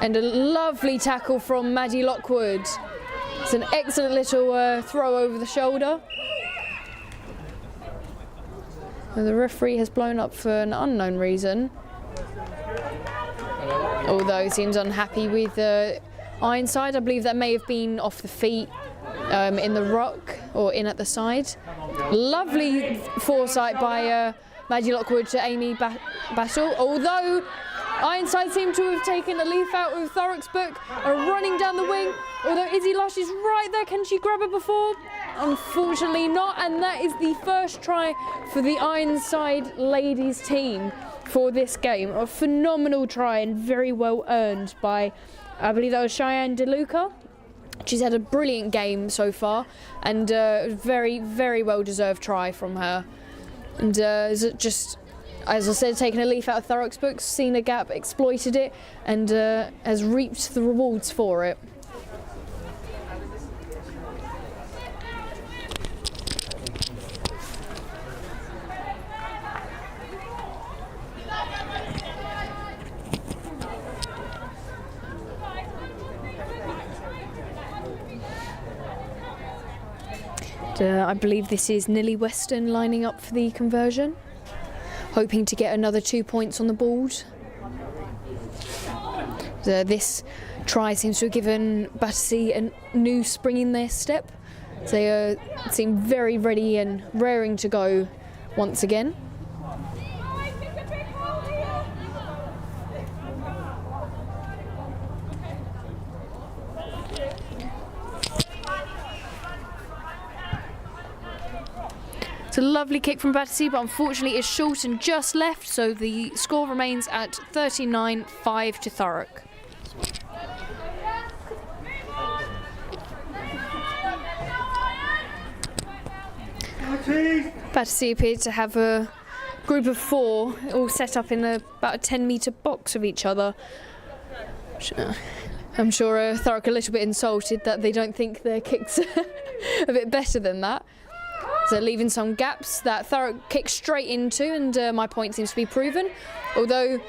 And a lovely tackle from Maddie Lockwood. It's an excellent little throw over the shoulder. And the referee has blown up for an unknown reason. Although he seems unhappy with Ironside. I believe that may have been off the feet in the ruck or in at the side. Lovely foresight by Maddie Lockwood to Amy Battle. Although Ironside seem to have taken a leaf out of Thurrock's book, are running down the wing. Although Izzy Lush is right there, can she grab her before? Unfortunately not, and that is the first try for the Ironside ladies team for this game. A phenomenal try and very well earned by, I believe that was Cheyenne DeLuca. She's had a brilliant game so far, and very, very well deserved try from her. And just, as I said, taking a leaf out of Thurrock's books, seen a gap, exploited it, and has reaped the rewards for it. I believe this is Nilly Weston lining up for the conversion, hoping to get another 2 points on the board. This try seems to have given Battersea a new spring in their step. They seem very ready and raring to go once again. It's a lovely kick from Battersea, but unfortunately it's short and just left, so the score remains at 39-5 to Thurrock. Battersea appeared to have a group of 4 all set up in about a 10-metre box of each other. I'm sure Thurrock are a little bit insulted that they don't think their kicks a bit better than that. So leaving some gaps that Thurrock kicks straight into, and my point seems to be proven. Although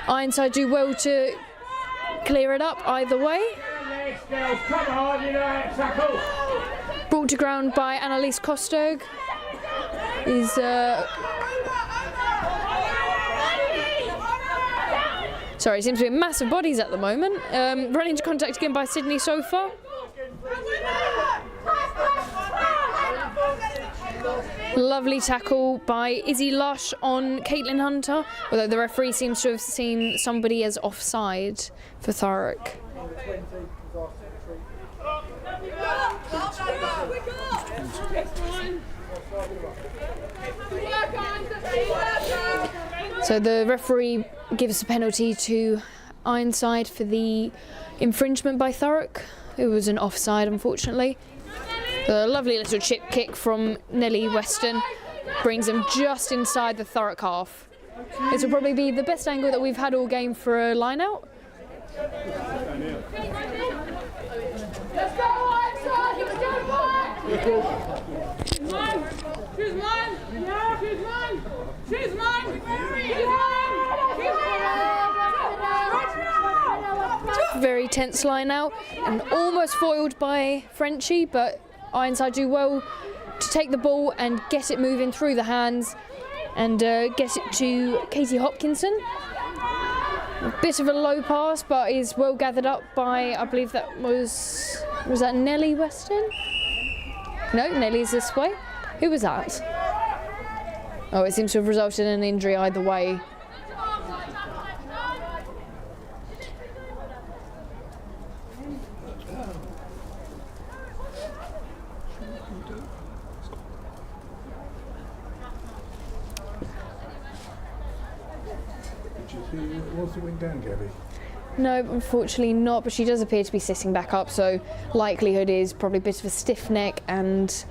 Ironside do well to clear it up either way. Brought to ground by Annalise Kosberg. Sorry, it seems to be massive bodies at the moment. Run into contact again by Sydney Sofa. Lovely tackle by Izzy Lush on Caitlin Hunter, although the referee seems to have seen somebody as offside for Thurrock. So the referee gives a penalty to Ironside for the infringement by Thurrock. It was an offside, unfortunately. A lovely little chip kick from Nellie Weston brings him just inside the Thurrock half. This will probably be the best angle that we've had all game for a line out. Let's go, Ironside! Let's go, back! She's mine! She's mine! Yeah, she's mine! She's mine! Very tense line out and almost foiled by Frenchie, but Ironside do well to take the ball and get it moving through the hands and get it to Katie Hopkinson. A bit of a low pass, but is well gathered up by, I believe that was that Nellie Weston? No, Nellie's this way. Who was that? Oh, it seems to have resulted in an injury either way. Was the wing down, Gabby? No, unfortunately not, but she does appear to be sitting back up, so likelihood is probably a bit of a stiff neck and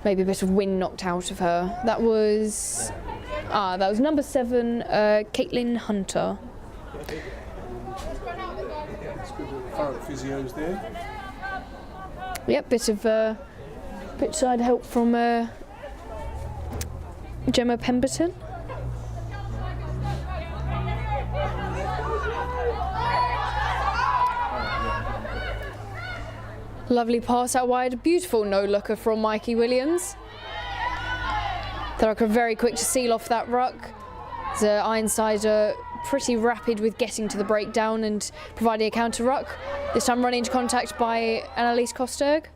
maybe a bit of wind knocked out of her. That was number 7, Caitlin Hunter. Thurrock physios there. Yep, bit of pitch side help from Gemma Pemberton. Lovely pass out wide, beautiful no-looker from Mikey Williams. Thurrock are very quick to seal off that ruck. The Ironside are pretty rapid with getting to the breakdown and providing a counter ruck. This time running into contact by Annalise Kosberg.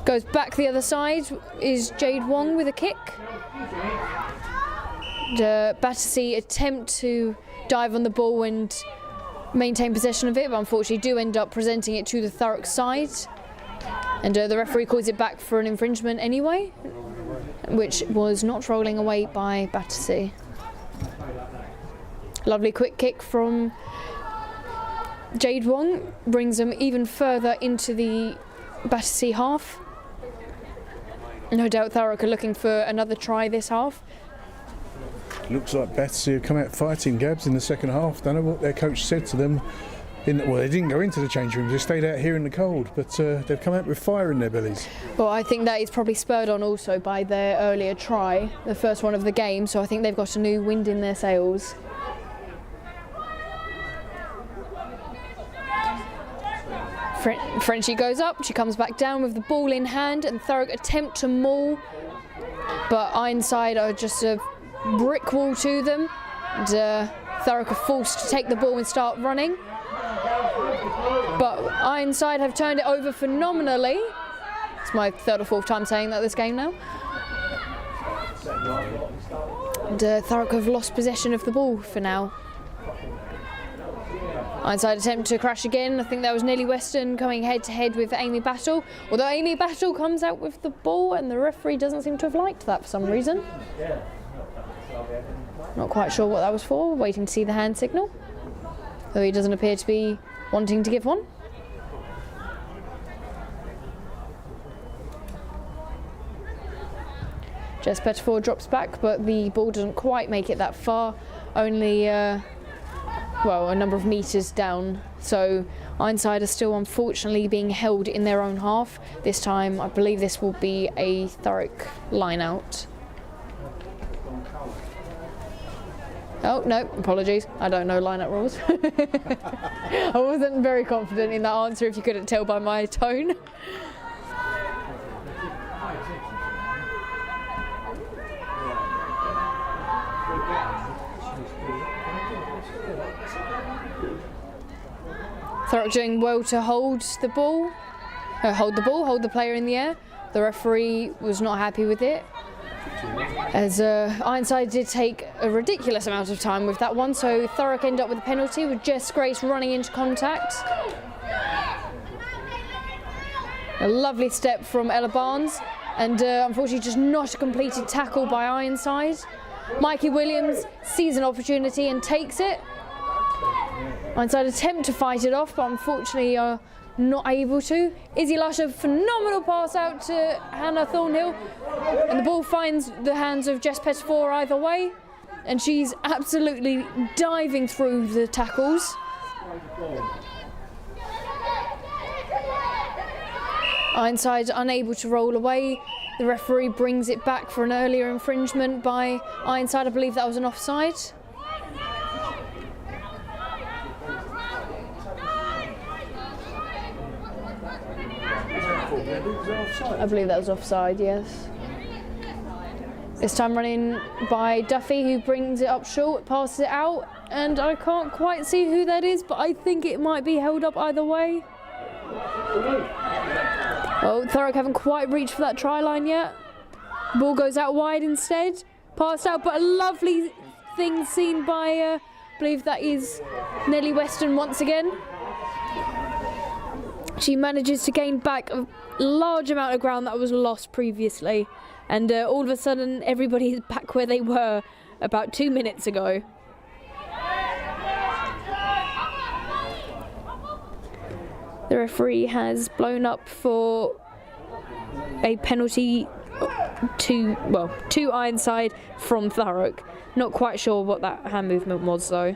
Goes back the other side is Jade Wong with a kick. The Battersea attempt to dive on the ball and maintain possession of it, but unfortunately do end up presenting it to the Thurrock side. And the referee calls it back for an infringement anyway, which was not rolling away by Battersea. Lovely quick kick from Jade Wong brings them even further into the Battersea half. No doubt Thurrock are looking for another try this half. Looks like Battersea have come out fighting, Gabs, in the second half. Don't know what their coach said to them. Well, they didn't go into the change rooms, they stayed out here in the cold, but they've come out with fire in their bellies. Well, I think that is probably spurred on also by their earlier try, the first one of the game, so I think they've got a new wind in their sails. Frenchie goes up, she comes back down with the ball in hand, and Thurrock attempt to maul, but Ironside are just a brick wall to them, and Thurrock are forced to take the ball and start running. But Ironside have turned it over phenomenally. It's my third or fourth time saying that this game now. And Thurrock have lost possession of the ball for now. Ironside attempt to crash again. I think that was Nellie Weston coming head to head with Amy Battle. Although Amy Battle comes out with the ball and the referee doesn't seem to have liked that for some reason. Not quite sure what that was for, waiting to see the hand signal. Though he doesn't appear to be wanting to give one. Jess Pettifor drops back, but the ball doesn't quite make it that far. Only, well, a number of metres down. So Ironside are still unfortunately being held in their own half. This time, I believe this will be a Thurrock line out. Oh, no, apologies. I don't know line-out rules. I wasn't very confident in that answer, if you couldn't tell by my tone. Thurrock doing well to hold the ball, hold the player in the air. The referee was not happy with it, as Ironside did take a ridiculous amount of time with that one, so Thurrock end up with a penalty with Jess Grace running into contact. A lovely step from Ella Barnes, and unfortunately just not a completed tackle by Ironside. Mikey Williams sees an opportunity and takes it. Ironside attempt to fight it off, but unfortunately are not able to. Izzy Lush, a phenomenal pass out to Hannah Thornhill, and the ball finds the hands of Jess Pettifor either way, and she's absolutely diving through the tackles. Ironside unable to roll away. The referee brings it back for an earlier infringement by Ironside. I believe that was an offside. I believe that was offside, yes. This time running by Duffy, who brings it up short, passes it out, and I can't quite see who that is, but I think it might be held up either way. Oh, Thurrock haven't quite reached for that try line yet. Ball goes out wide instead, passed out, but a lovely thing seen by, I believe that is Nellie Weston once again. She manages to gain back a large amount of ground that was lost previously, and all of a sudden everybody is back where they were about 2 minutes ago. The referee has blown up for a penalty to Ironside from Thurrock. Not quite sure what that hand movement was though.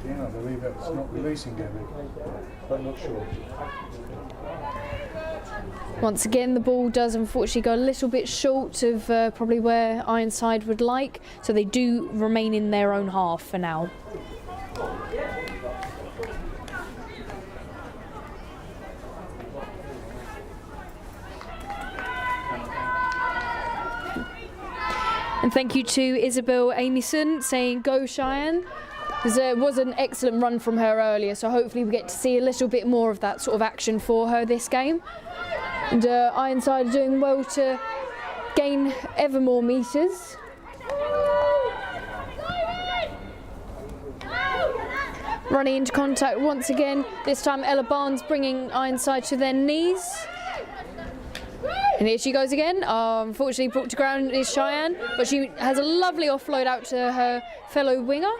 Yeah, I believe that was not releasing Gabby, but not sure. Once again, the ball does unfortunately go a little bit short of probably where Ironside would like, so they do remain in their own half for now. And thank you to Isabel Amyson saying go Cheyenne. There was an excellent run from her earlier, so hopefully we get to see a little bit more of that sort of action for her this game. And Ironside are doing well to gain ever more metres. Running into contact once again, this time Ella Barnes bringing Ironside to their knees. And here she goes again. Unfortunately brought to ground is Cheyenne, but she has a lovely offload out to her fellow winger.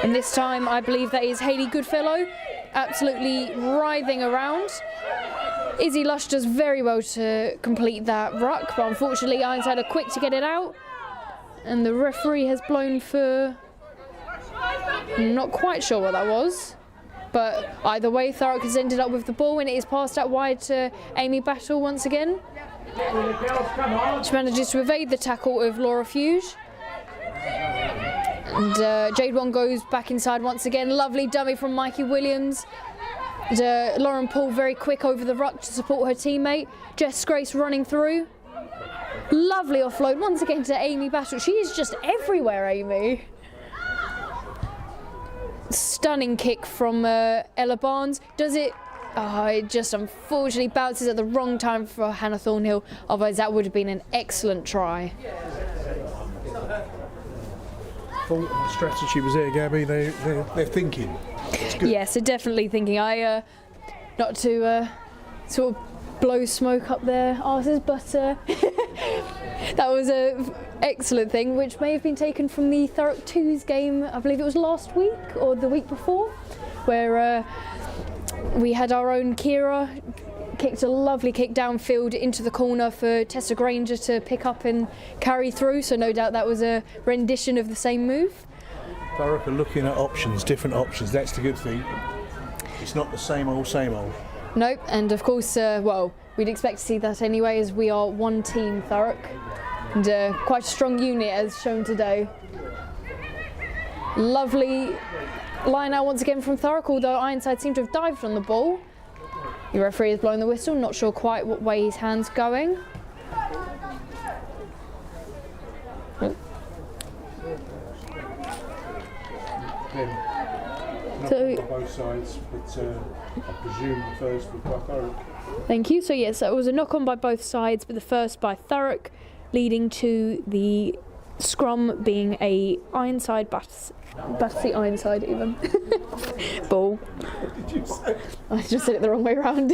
And this time I believe that is Hayley Goodfellow, absolutely writhing around. Izzy Lush does very well to complete that ruck, but unfortunately Ironside are quick to get it out. And the referee has blown for... I'm not quite sure what that was. But either way, Thurrock has ended up with the ball, and it is passed out wide to Amy Battle once again. She manages to evade the tackle of Laura Fuge. And Jade One goes back inside once again. Lovely dummy from Mikey Williams. And, Lauren Paul very quick over the ruck to support her teammate. Jess Grace running through. Lovely offload once again to Amy Battle. She is just everywhere, Amy. Stunning kick from Ella Barnes. Does it? Oh, it just unfortunately bounces at the wrong time for Hannah Thornhill. Otherwise, that would have been an excellent try. Thought the strategy was there, Gabby. They're thinking. It's good. Yes, they're definitely thinking. Not to sort of blow smoke up their arses, but that was an excellent thing, which may have been taken from the Thurrock 2's game. I believe it was last week or the week before, where we had our own Kira kicked a lovely kick downfield into the corner for Tessa Granger to pick up and carry through, so no doubt that was a rendition of the same move. Thurrock are looking at options, different options. That's the good thing. It's not the same old, same old. Nope, and of course, well, we'd expect to see that anyway, as we are one team, Thurrock, and quite a strong unit as shown today. Lovely line out once again from Thurrock, although Ironside seemed to have dived on the ball. The referee is blowing the whistle, not sure quite what way his hand's going. So, both sides, but I presume the first was by Thurrock. thank you. So yes, that was a knock on by both sides, but the first by Thurrock, leading to the scrum being a Ironside Battersea Ironside even ball. What did you say? I just said it the wrong way around.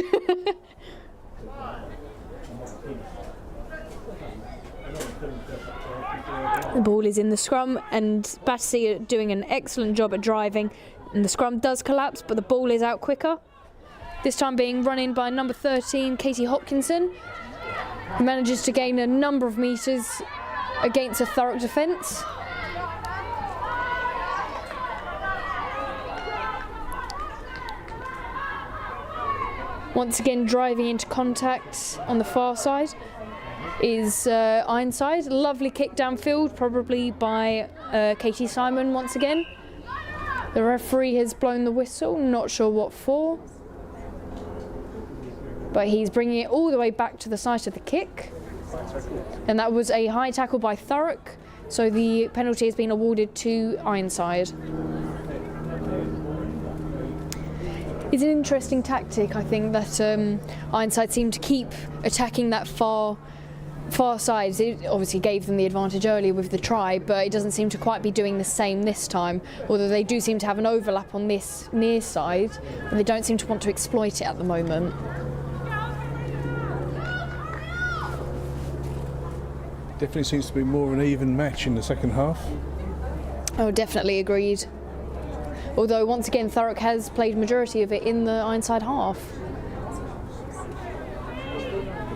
The ball is in the scrum, and Battersea are doing an excellent job at driving, and the scrum does collapse, but the ball is out quicker. This time being run in by number 13, Katie Hopkinson, who manages to gain a number of metres against a Thurrock defence. Once again driving into contact on the far side is Ironside. Lovely kick downfield, probably by Katie Simon once again. The referee has blown the whistle, not sure what for. But he's bringing it all the way back to the site of the kick. And that was a high tackle by Thurrock, so the penalty has been awarded to Ironside. It's an interesting tactic, I think, that Ironside seemed to keep attacking that far side. It obviously gave them the advantage earlier with the try, but it doesn't seem to quite be doing the same this time, although they do seem to have an overlap on this near side, but they don't seem to want to exploit it at the moment. Definitely seems to be more of an even match in the second half. Oh, definitely agreed. Although, once again, Thurrock has played majority of it in the Ironside half.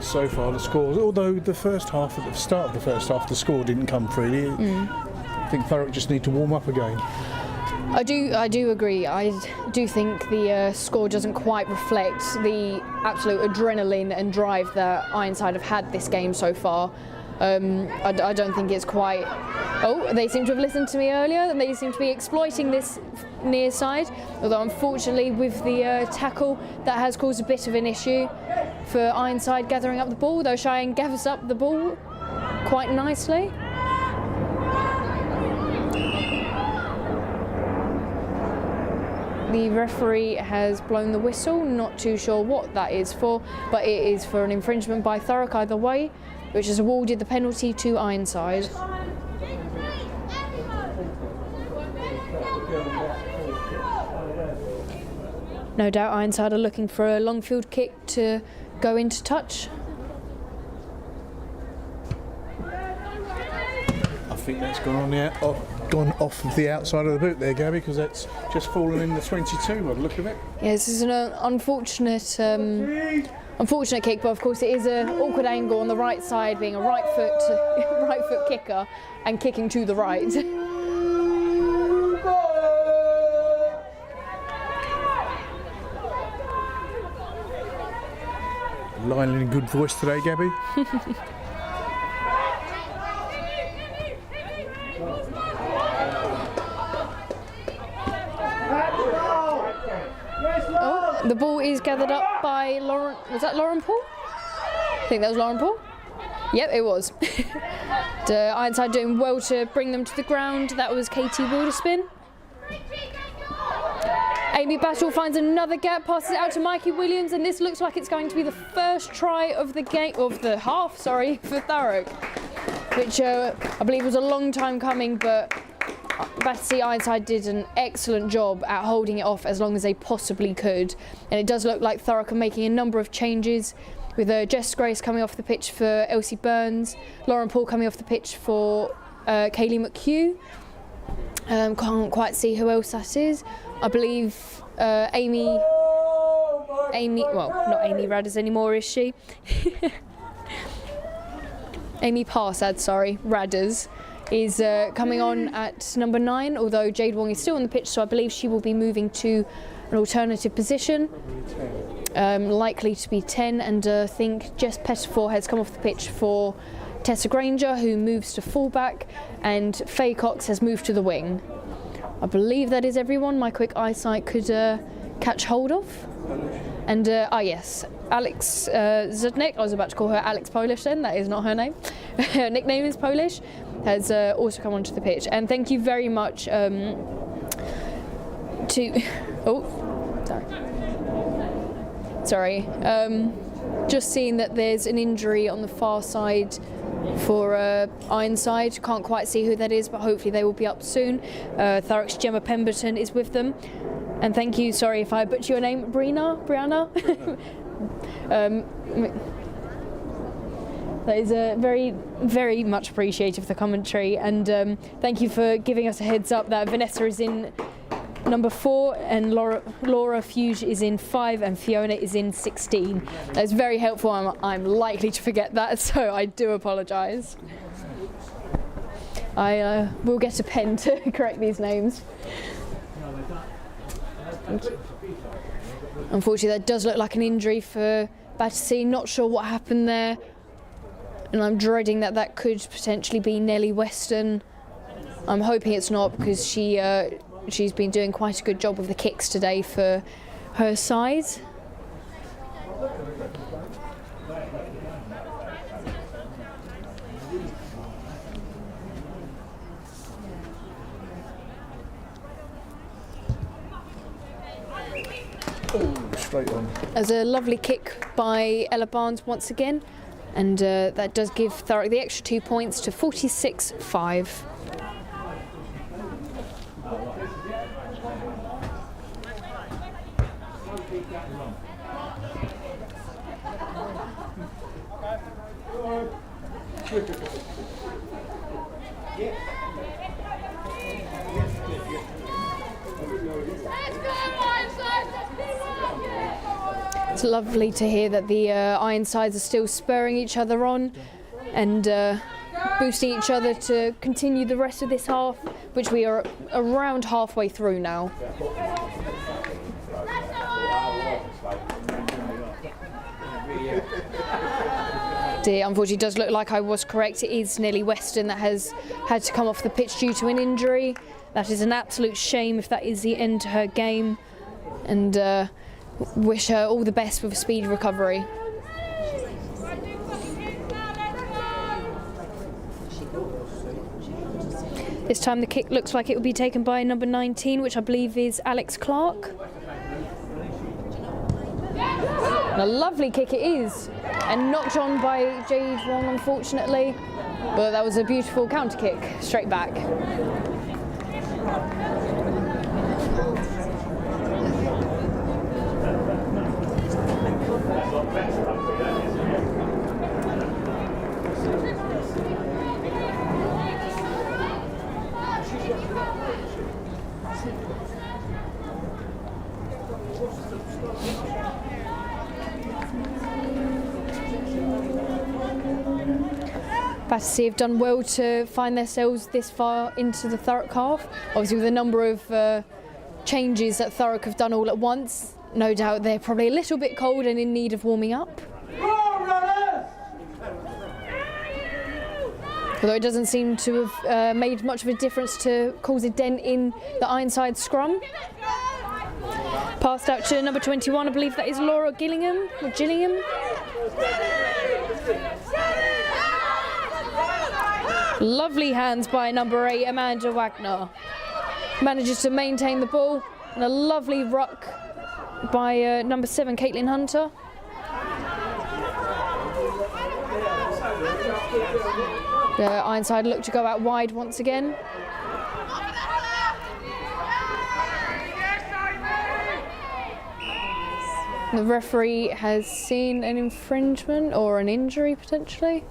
So far, the scores, although the first half, at the start of the first half, the score didn't come freely. I think Thurrock just need to warm up again. I do agree. I do think the score doesn't quite reflect the absolute adrenaline and drive that Ironside have had this game so far. I don't think it's quite... Oh, they seem to have listened to me earlier, and they seem to be exploiting this near side, although unfortunately with the tackle that has caused a bit of an issue for Ironside gathering up the ball, though Cheyenne gathers up the ball quite nicely. The referee has blown the whistle, not too sure what that is for, but it is for an infringement by Thurrock either way, which has awarded the penalty to Ironside. No doubt Ironside are looking for a long field kick to go into touch. I think that's gone off of the outside of the boot there, Gabby, because that's just fallen in the 22 by the look of it. Yeah, this is an unfortunate kick, but of course it is an awkward angle on the right side, being a right foot kicker and kicking to the right. Lying in good voice today, Gabby. The ball is gathered up by Lauren. Was that Lauren Paul? I think that was Lauren Paul. Yep, it was. The Ironside doing well to bring them to the ground. That was Katie Wilderspin. Amy Battle finds another gap, passes it out to Mikey Williams, and this looks like it's going to be the first try of the game, of the half, sorry, for Thurrock, which I believe was a long time coming, but Battersea Ironside did an excellent job at holding it off as long as they possibly could. And it does look like Thurrock are making a number of changes, with Jess Grace coming off the pitch for Elsie Burns, Lauren Paul coming off the pitch for Kaylee McHugh. Can't quite see who else that is. I believe Amy, well, not Amy Radders anymore, is she? Amy Parsad, sorry, Radders, is coming on at number 9, although Jade Wong is still on the pitch, so I believe she will be moving to an alternative position, likely to be 10, and I think Jess Pettifor has come off the pitch for Tessa Granger, who moves to fullback, and Faye Cox has moved to the wing. I believe that is everyone my quick eyesight could catch hold of. And yes, Alex Zudnik, I was about to call her Alex Polish then, that is not her name. Her nickname is Polish, has also come onto the pitch. And thank you very much to... Oh, sorry. Just seeing that there's an injury on the far side for Ironside. Can't quite see who that is, but hopefully they will be up soon. Thurrock's Gemma Pemberton is with them. And thank you, sorry if I butcher your name, Brianna? That is very, very much appreciated for the commentary, and thank you for giving us a heads up that Vanessa is in number 4 and Laura Fuge is in 5 and Fiona is in 16. That's very helpful. I'm likely to forget that, so I do apologise. I will get a pen to correct these names. Unfortunately, that does look like an injury for Battersea. Not sure what happened there, and I'm dreading that that could potentially be Nellie Weston. I'm hoping it's not, because she's been doing quite a good job with the kicks today for her size. Straight on. There's a lovely kick by Ella Barnes once again, and that does give Thurrock the extra 2 points to 46-5. It's lovely to hear that the Ironsides are still spurring each other on and boosting each other to continue the rest of this half, which we are around halfway through now. Unfortunately, it does look like I was correct. It is Nellie Weston that has had to come off the pitch due to an injury. That is an absolute shame if that is the end to her game, and wish her all the best with a speedy recovery. This time the kick looks like it will be taken by number 19, which I believe is Alex Clark. And a lovely kick it is, and knocked on by Jade Wong, unfortunately. But that was a beautiful counter kick, straight back. Battersea have done well to find themselves this far into the Thurrock half. Obviously, with a number of changes that Thurrock have done all at once, no doubt they're probably a little bit cold and in need of warming up. Although it doesn't seem to have made much of a difference to cause a dent in the Ironside scrum. Pass passed out to number 21, I believe that is Laura Gillingham, or Gillingham. Lovely hands by number 8, Amanda Wagner. Manages to maintain the ball, and a lovely ruck by number 7, Caitlin Hunter. The Ironside look to go out wide once again. The referee has seen an infringement or an injury potentially.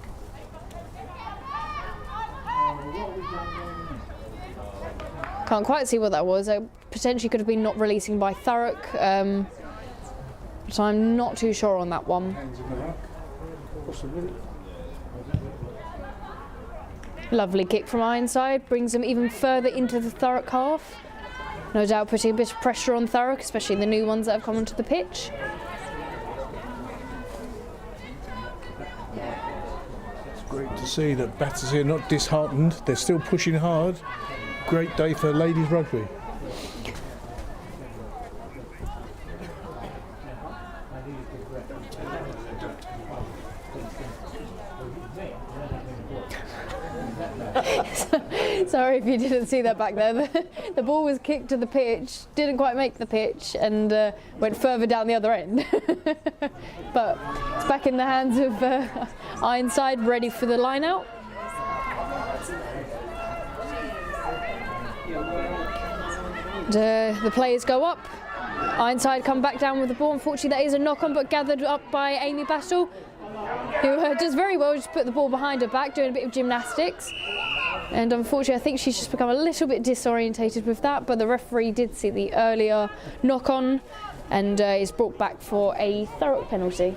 Can't quite see what that was. It potentially could have been not releasing by Thurrock, but I'm not too sure on that one. Lovely kick from Ironside, brings them even further into the Thurrock half. No doubt putting a bit of pressure on Thurrock, especially the new ones that have come onto the pitch. It's great to see that Battersea are not disheartened. They're still pushing hard. Great day for ladies rugby. Sorry if you didn't see that back there. The ball was kicked to the pitch, didn't quite make the pitch, and went further down the other end. But it's back in the hands of Ironside, ready for the line out. The players go up. Ironside come back down with the ball. Unfortunately, that is a knock-on, but gathered up by Amy Battle, who does very well, just put the ball behind her back, doing a bit of gymnastics. And unfortunately, I think she's just become a little bit disorientated with that, but the referee did see the earlier knock-on and is brought back for a Thurrock penalty.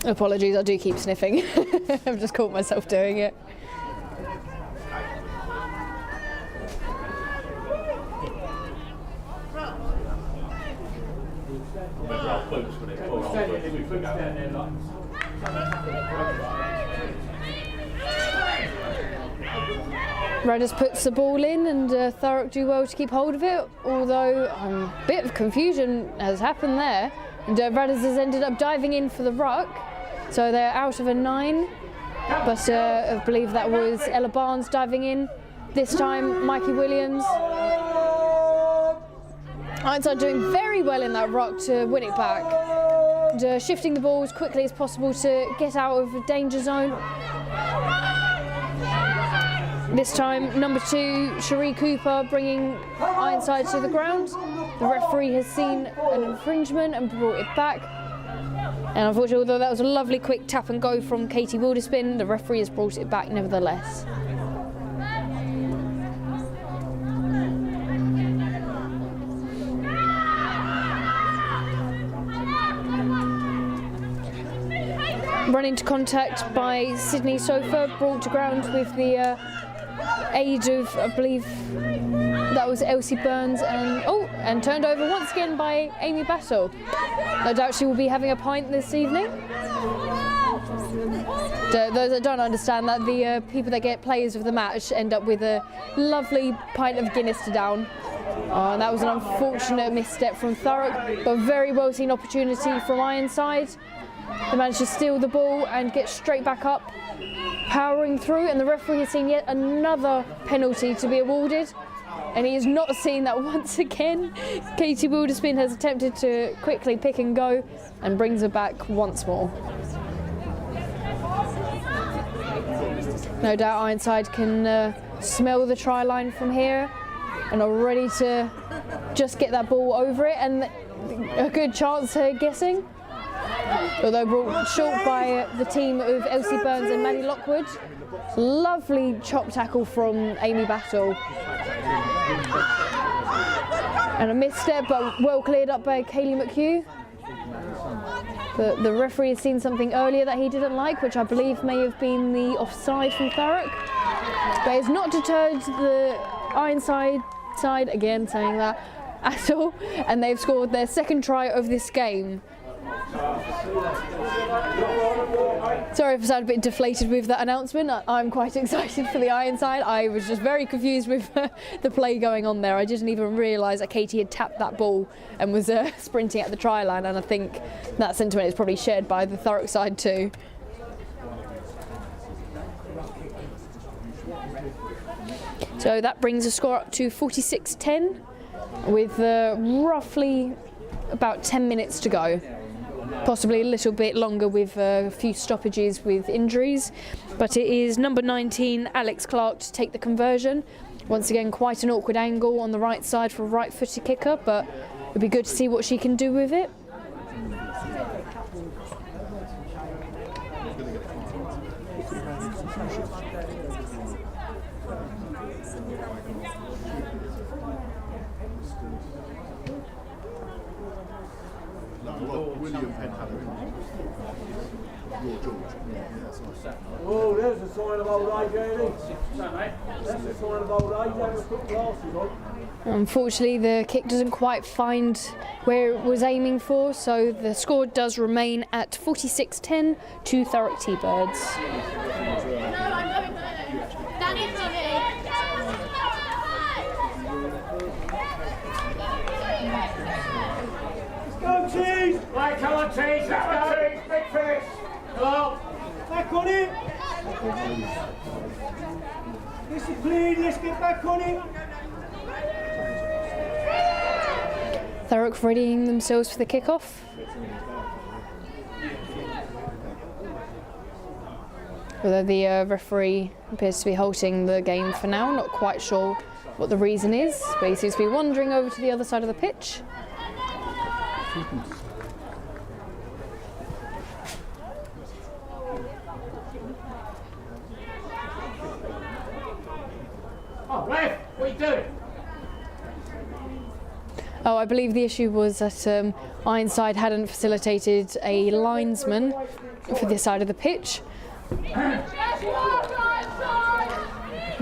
Apologies, I do keep sniffing. I've just caught myself doing it. Radders puts the ball in, and Thurrock do well to keep hold of it, although a bit of confusion has happened there, and Radders has ended up diving in for the ruck, so they're out of a 9, but I believe that was Ella Barnes diving in, this time Mikey Williams. Ironside doing very well in that ruck to win it back, and shifting the ball as quickly as possible to get out of the danger zone. This time, number 2, Cherie Cooper, bringing Ironside to the ground. The referee has seen an infringement and brought it back. And unfortunately, although that was a lovely quick tap and go from Katie Wilderspin, the referee has brought it back nevertheless. Run into contact by Sydney Sofa, brought to ground with the aid of, I believe, that was Elsie Burns, and turned over once again by Amy Battle. No doubt she will be having a pint this evening. Those that don't understand that, the people that get players of the match end up with a lovely pint of Guinness to down. And that was an unfortunate misstep from Thurrock, but a very well seen opportunity from Ironside. They managed to steal the ball and get straight back up, powering through, and the referee has seen yet another penalty to be awarded, and he has not seen that once again. Katie Wilderspin has attempted to quickly pick and go and brings her back once more. No doubt Ironside can smell the try line from here and are ready to just get that ball over it, and a good chance here guessing. Although brought short by the team of Elsie Burns and Maddie Lockwood. Lovely chop tackle from Amy Battle. And a misstep, but well cleared up by Kaylee McHugh. But the referee has seen something earlier that he didn't like, which I believe may have been the offside from Thurrock. But it's not deterred the Ironside side, again saying that, at all. And they've scored their second try of this game. Sorry if I sound a bit deflated with that announcement. I'm quite excited for the Ironside. I was just very confused with the play going on there. I didn't even realise that Katie had tapped that ball and was sprinting at the try line, and I think that sentiment is probably shared by the Thurrock side too. So that brings the score up to 46-10 with roughly about 10 minutes to go. Possibly a little bit longer with a few stoppages with injuries, but it is number 19 Alex Clark to take the conversion. Once again, quite an awkward angle on the right side for a right-footed kicker, but it'd be good to see what she can do with it. Oh, there's a sign of old age, Andy. That's a sign of old age. Have a quick glasses on. Unfortunately, the kick doesn't quite find where it was aiming for, so the score does remain at 46-10 to Thurrock T-Birds. Go, Cheese! Right, come on, Cheese. Come on, Cheese. Big finish. Come on. Back on it! Discipline, let's get back on it! Thurrock readying themselves for the kick-off. Although the referee appears to be halting the game for now, not quite sure what the reason is, but he seems to be wandering over to the other side of the pitch. Oh, ref, what are you doing? Oh, I believe the issue was that Ironside hadn't facilitated a linesman for this side of the pitch. And,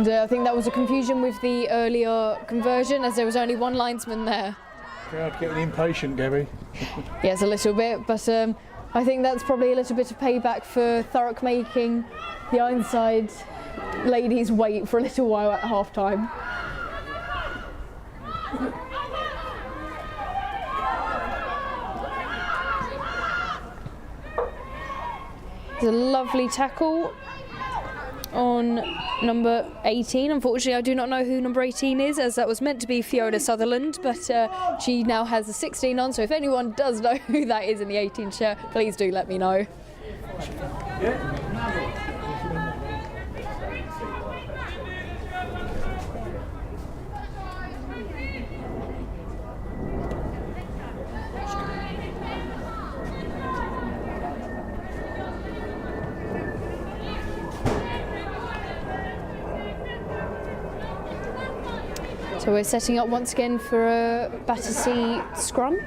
I think that was a confusion with the earlier conversion, as there was only one linesman there. Crowd getting impatient, Gabby. Yes, a little bit, but I think that's probably a little bit of payback for Thurrock making the Ironside ladies wait for a little while at half-time. There's a lovely tackle on number 18. Unfortunately, I do not know who number 18 is, as that was meant to be Fiona Sutherland, but she now has a 16 on, so if anyone does know who that is in the 18 shirt, please do let me know. So we're setting up once again for a Battersea scrum.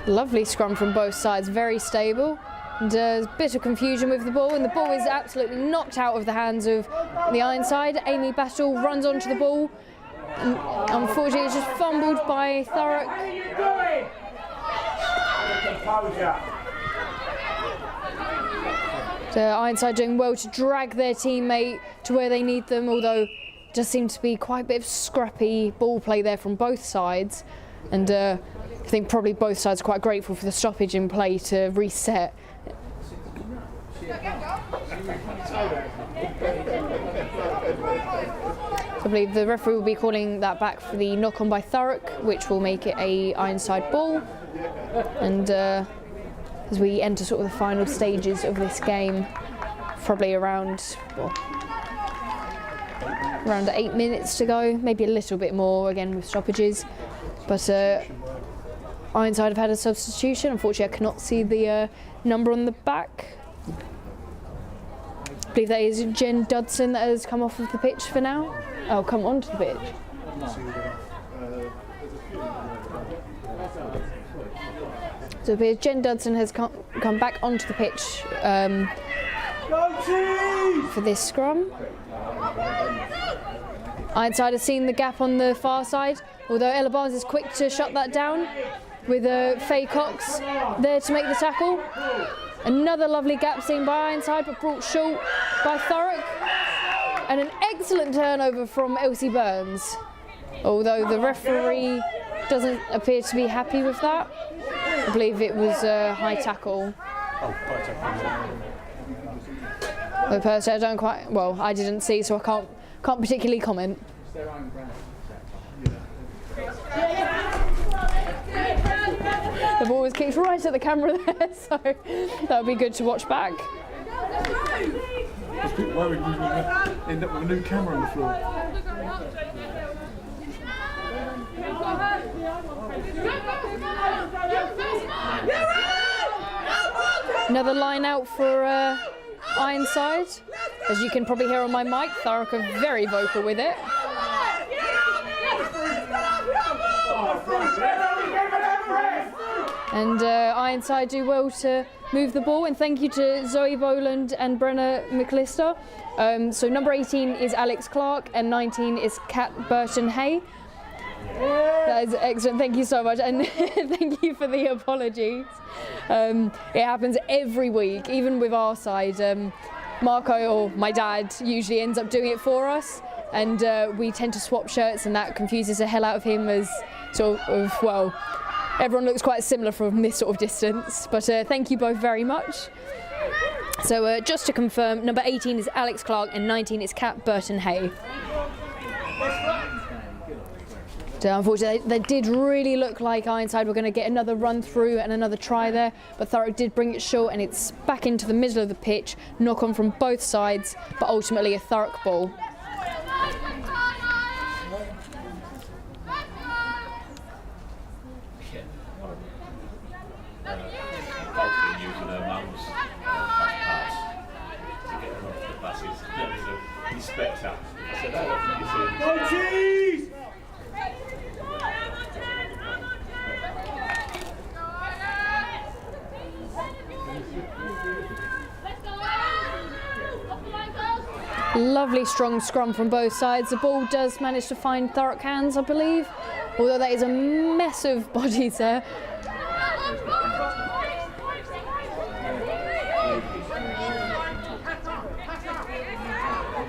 Lovely scrum from both sides, very stable. And a bit of confusion with the ball, and the ball is absolutely knocked out of the hands of the Ironside. Amy Battle runs onto the ball. And unfortunately, it's just fumbled by Thurrock. What are you doing? So Ironside doing well to drag their teammate to where they need them, although it does seem to be quite a bit of scrappy ball play there from both sides. And I think probably both sides are quite grateful for the stoppage in play to reset. I believe the referee will be calling that back for the knock-on by Thurrock, which will make it a Ironside ball. And as we enter sort of the final stages of this game, probably around 8 minutes to go, maybe a little bit more again with stoppages. But Ironside have had a substitution. Unfortunately, I cannot see the number on the back. I believe that is Jen Dudson that has come off of the pitch for now. Oh, come onto the pitch. So it appears Jen Dudson has come back onto the pitch for this scrum. Ironside has seen the gap on the far side, although Ella Barnes is quick to shut that down with Faye Cox there to make the tackle. Another lovely gap seen by Ironside, but brought short by Thurrock. And an excellent turnover from Elsie Burns, although the referee doesn't appear to be happy with that. I believe it was a high tackle. But personally, I don't quite, well, I didn't see, so I can't particularly comment. The ball was kicked right at the camera there, so that would be good to watch back. I was a bit worried we were going to end up with a new camera on the floor. Another line out for Ironside. As you can probably hear on my mic, Thurrock are very vocal with it. And Ironside do well to move the ball, and thank you to Zoe Boland and Brenna McAllister. So number 18 is Alex Clark and 19 is Kat Burton-Hay. That is excellent, thank you so much, and thank you for the apologies. It happens every week, even with our side. Marco, or my dad, usually ends up doing it for us, and we tend to swap shirts, and that confuses the hell out of him, as sort of, well, everyone looks quite similar from this sort of distance. But thank you both very much. So just to confirm, number 18 is Alex Clark and 19 is Kat Burton-Hay. So unfortunately, they did really look like Ironside were going to get another run through and another try there, but Thurrock did bring it short, and it's back into the middle of the pitch, knock on from both sides, but ultimately a Thurrock ball. Using her mum's pass to get them off the buses. That was a spectacle. I said, how often do you see this? Go cheese! Lovely strong scrum from both sides. The ball does manage to find Thurrock hands, I believe, although that is a mess of bodies there.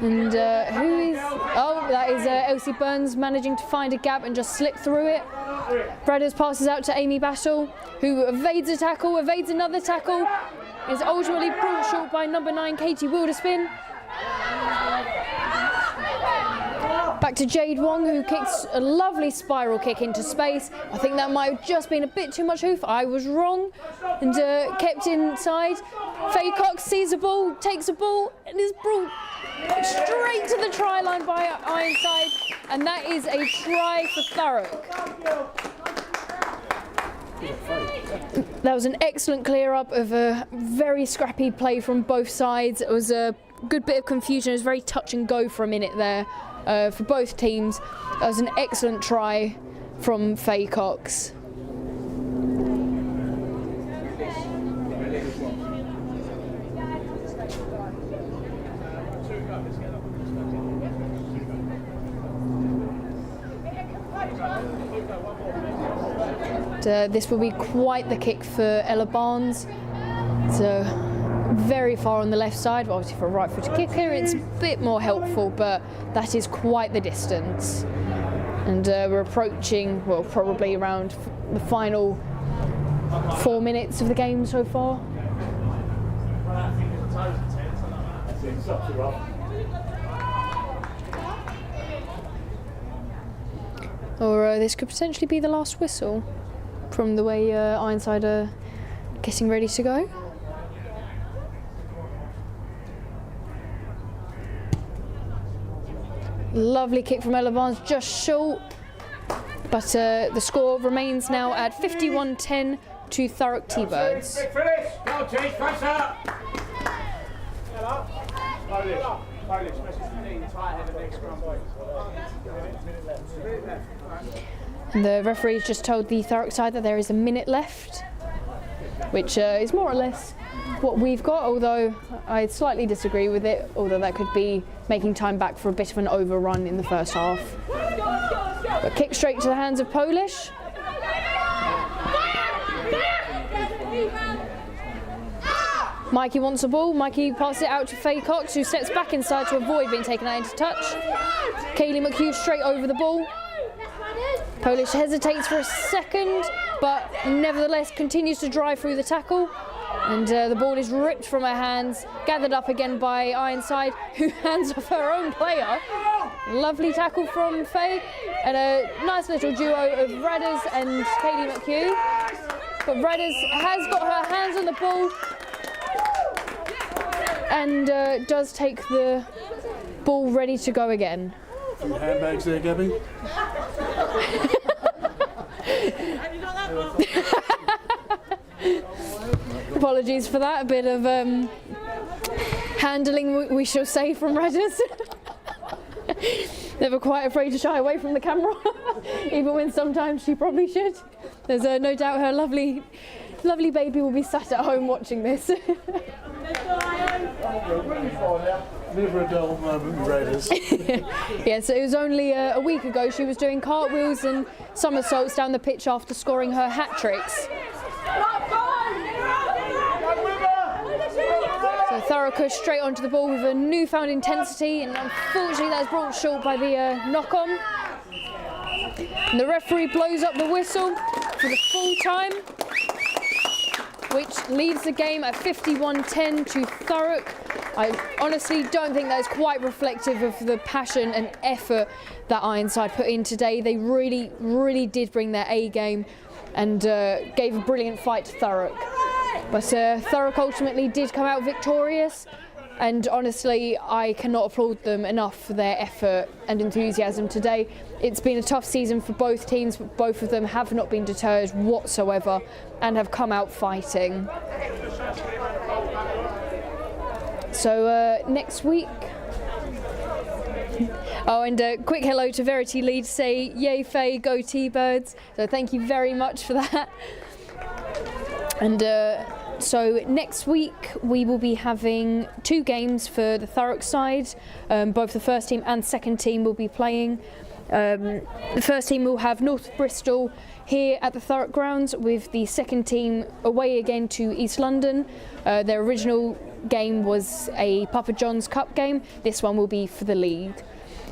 And who is... Oh, that is Elsie Burns managing to find a gap and just slip through it. Bradders passes out to Amy Battle, who evades a tackle, evades another tackle, is ultimately brought short by number 9, Katie Wilderspin. Back to Jade Wong, who kicks a lovely spiral kick into space. I think that might have just been a bit too much hoof. I was wrong, and kept inside. Faye Cox sees a ball, takes a ball, and is brought straight to the try line by Ironside, and that is a try for Thurrock. That was an excellent clear up of a very scrappy play from both sides. It was a good bit of confusion. It was very touch and go for a minute there for both teams. That was an excellent try from Faye Cox. This will be quite the kick for Ella Barnes. It's very far on the left side, but obviously for a right-footed kicker it's a bit more helpful, but that is quite the distance. And we're approaching, well, probably around the final 4 minutes of the game so far. Or this could potentially be the last whistle, from the way Ironside are getting ready to go. Lovely kick from Ella Barnes, just short, but the score remains now at 51-10 to Thurrock T-Birds. Finish! Go cheese, press up! Polish, the referee's just told the Thurrock side that there is a minute left, which is more or less what we've got, although I slightly disagree with it, although that could be making time back for a bit of an overrun in the first half. But kick straight to the hands of Polish. Mikey wants the ball. Mikey passes it out to Faye Cox, who steps back inside to avoid being taken out into touch. Kaylee McHugh straight over the ball. Polish hesitates for a second, but nevertheless continues to drive through the tackle. And the ball is ripped from her hands, gathered up again by Ironside, who hands off her own player. Lovely tackle from Faye, and a nice little duo of Redders and Kaylee McHugh. But Redders has got her hands on the ball and does take the ball ready to go again. Some handbags there, Gabby. Apologies for that, a bit of handling, we shall say, from Redders. Never quite afraid to shy away from the camera, even when sometimes she probably should. There's no doubt her lovely baby will be sat at home watching this. Never a dull moment with Raiders. Yeah, so it was only a week ago she was doing cartwheels and somersaults down the pitch after scoring her hat-tricks. So Thurrock straight onto the ball with a newfound intensity, and unfortunately that's brought short by the knock-on. And the referee blows up the whistle for the full time, which leaves the game at 51-10 to Thurrock. I honestly don't think that's quite reflective of the passion and effort that Ironside put in today. They really, really did bring their A game and gave a brilliant fight to Thurrock. But Thurrock ultimately did come out victorious, and honestly I cannot applaud them enough for their effort and enthusiasm today. It's been a tough season for both teams, but both of them have not been deterred whatsoever and have come out fighting. So next week, oh, and a quick hello to Verity Lee to say yay Faye, go T-Birds. So thank you very much for that. And so next week we will be having 2 games for the Thurrock side. Both the first team and second team will be playing. The first team will have North Bristol here at the Thurrock grounds, with the second team away again to East London. Their original game was a Papa John's Cup game. This one will be for the league.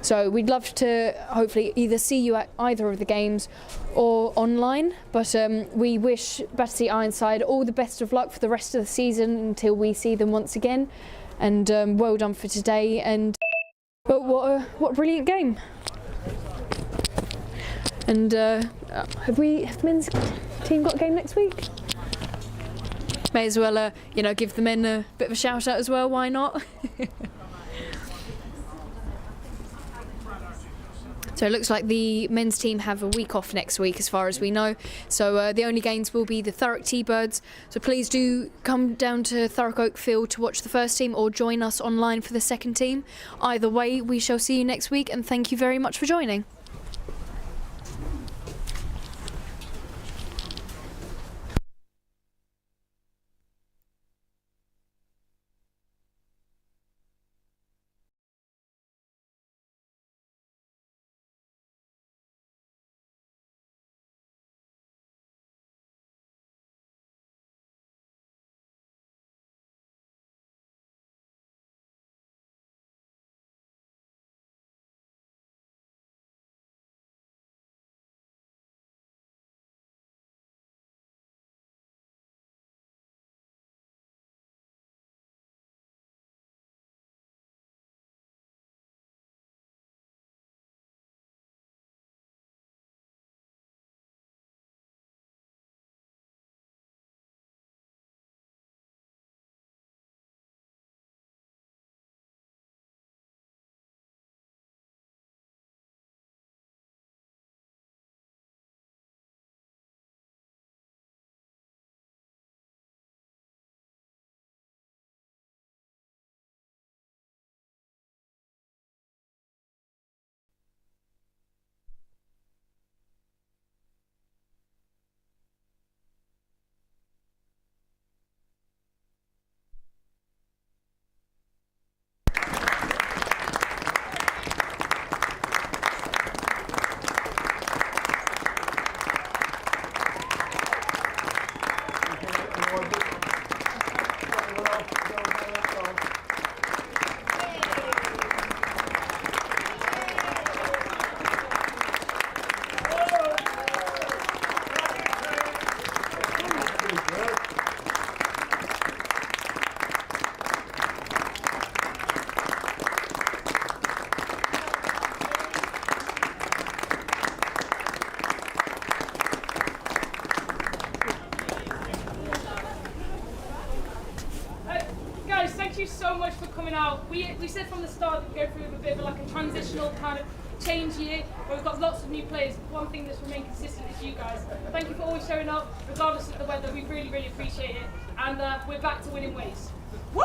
So we'd love to hopefully either see you at either of the games or online, but we wish Battersea Ironside all the best of luck for the rest of the season until we see them once again. And well done for today, and but what a brilliant game. And have the men's team got a game next week? May as well give the men a bit of a shout out as well, why not? So it looks like the men's team have a week off next week as far as we know. So the only games will be the Thurrock T-Birds. So please do come down to Thurrock Oak Field to watch the first team or join us online for the second team. Either way, we shall see you next week, and thank you very much for joining. Now, we said from the start that we go through a bit of like a transitional kind of change year, where we've got lots of new players. One thing that's remained consistent is you guys. Thank you for always showing up, regardless of the weather. We really, really appreciate it. And we're back to winning ways. Woo!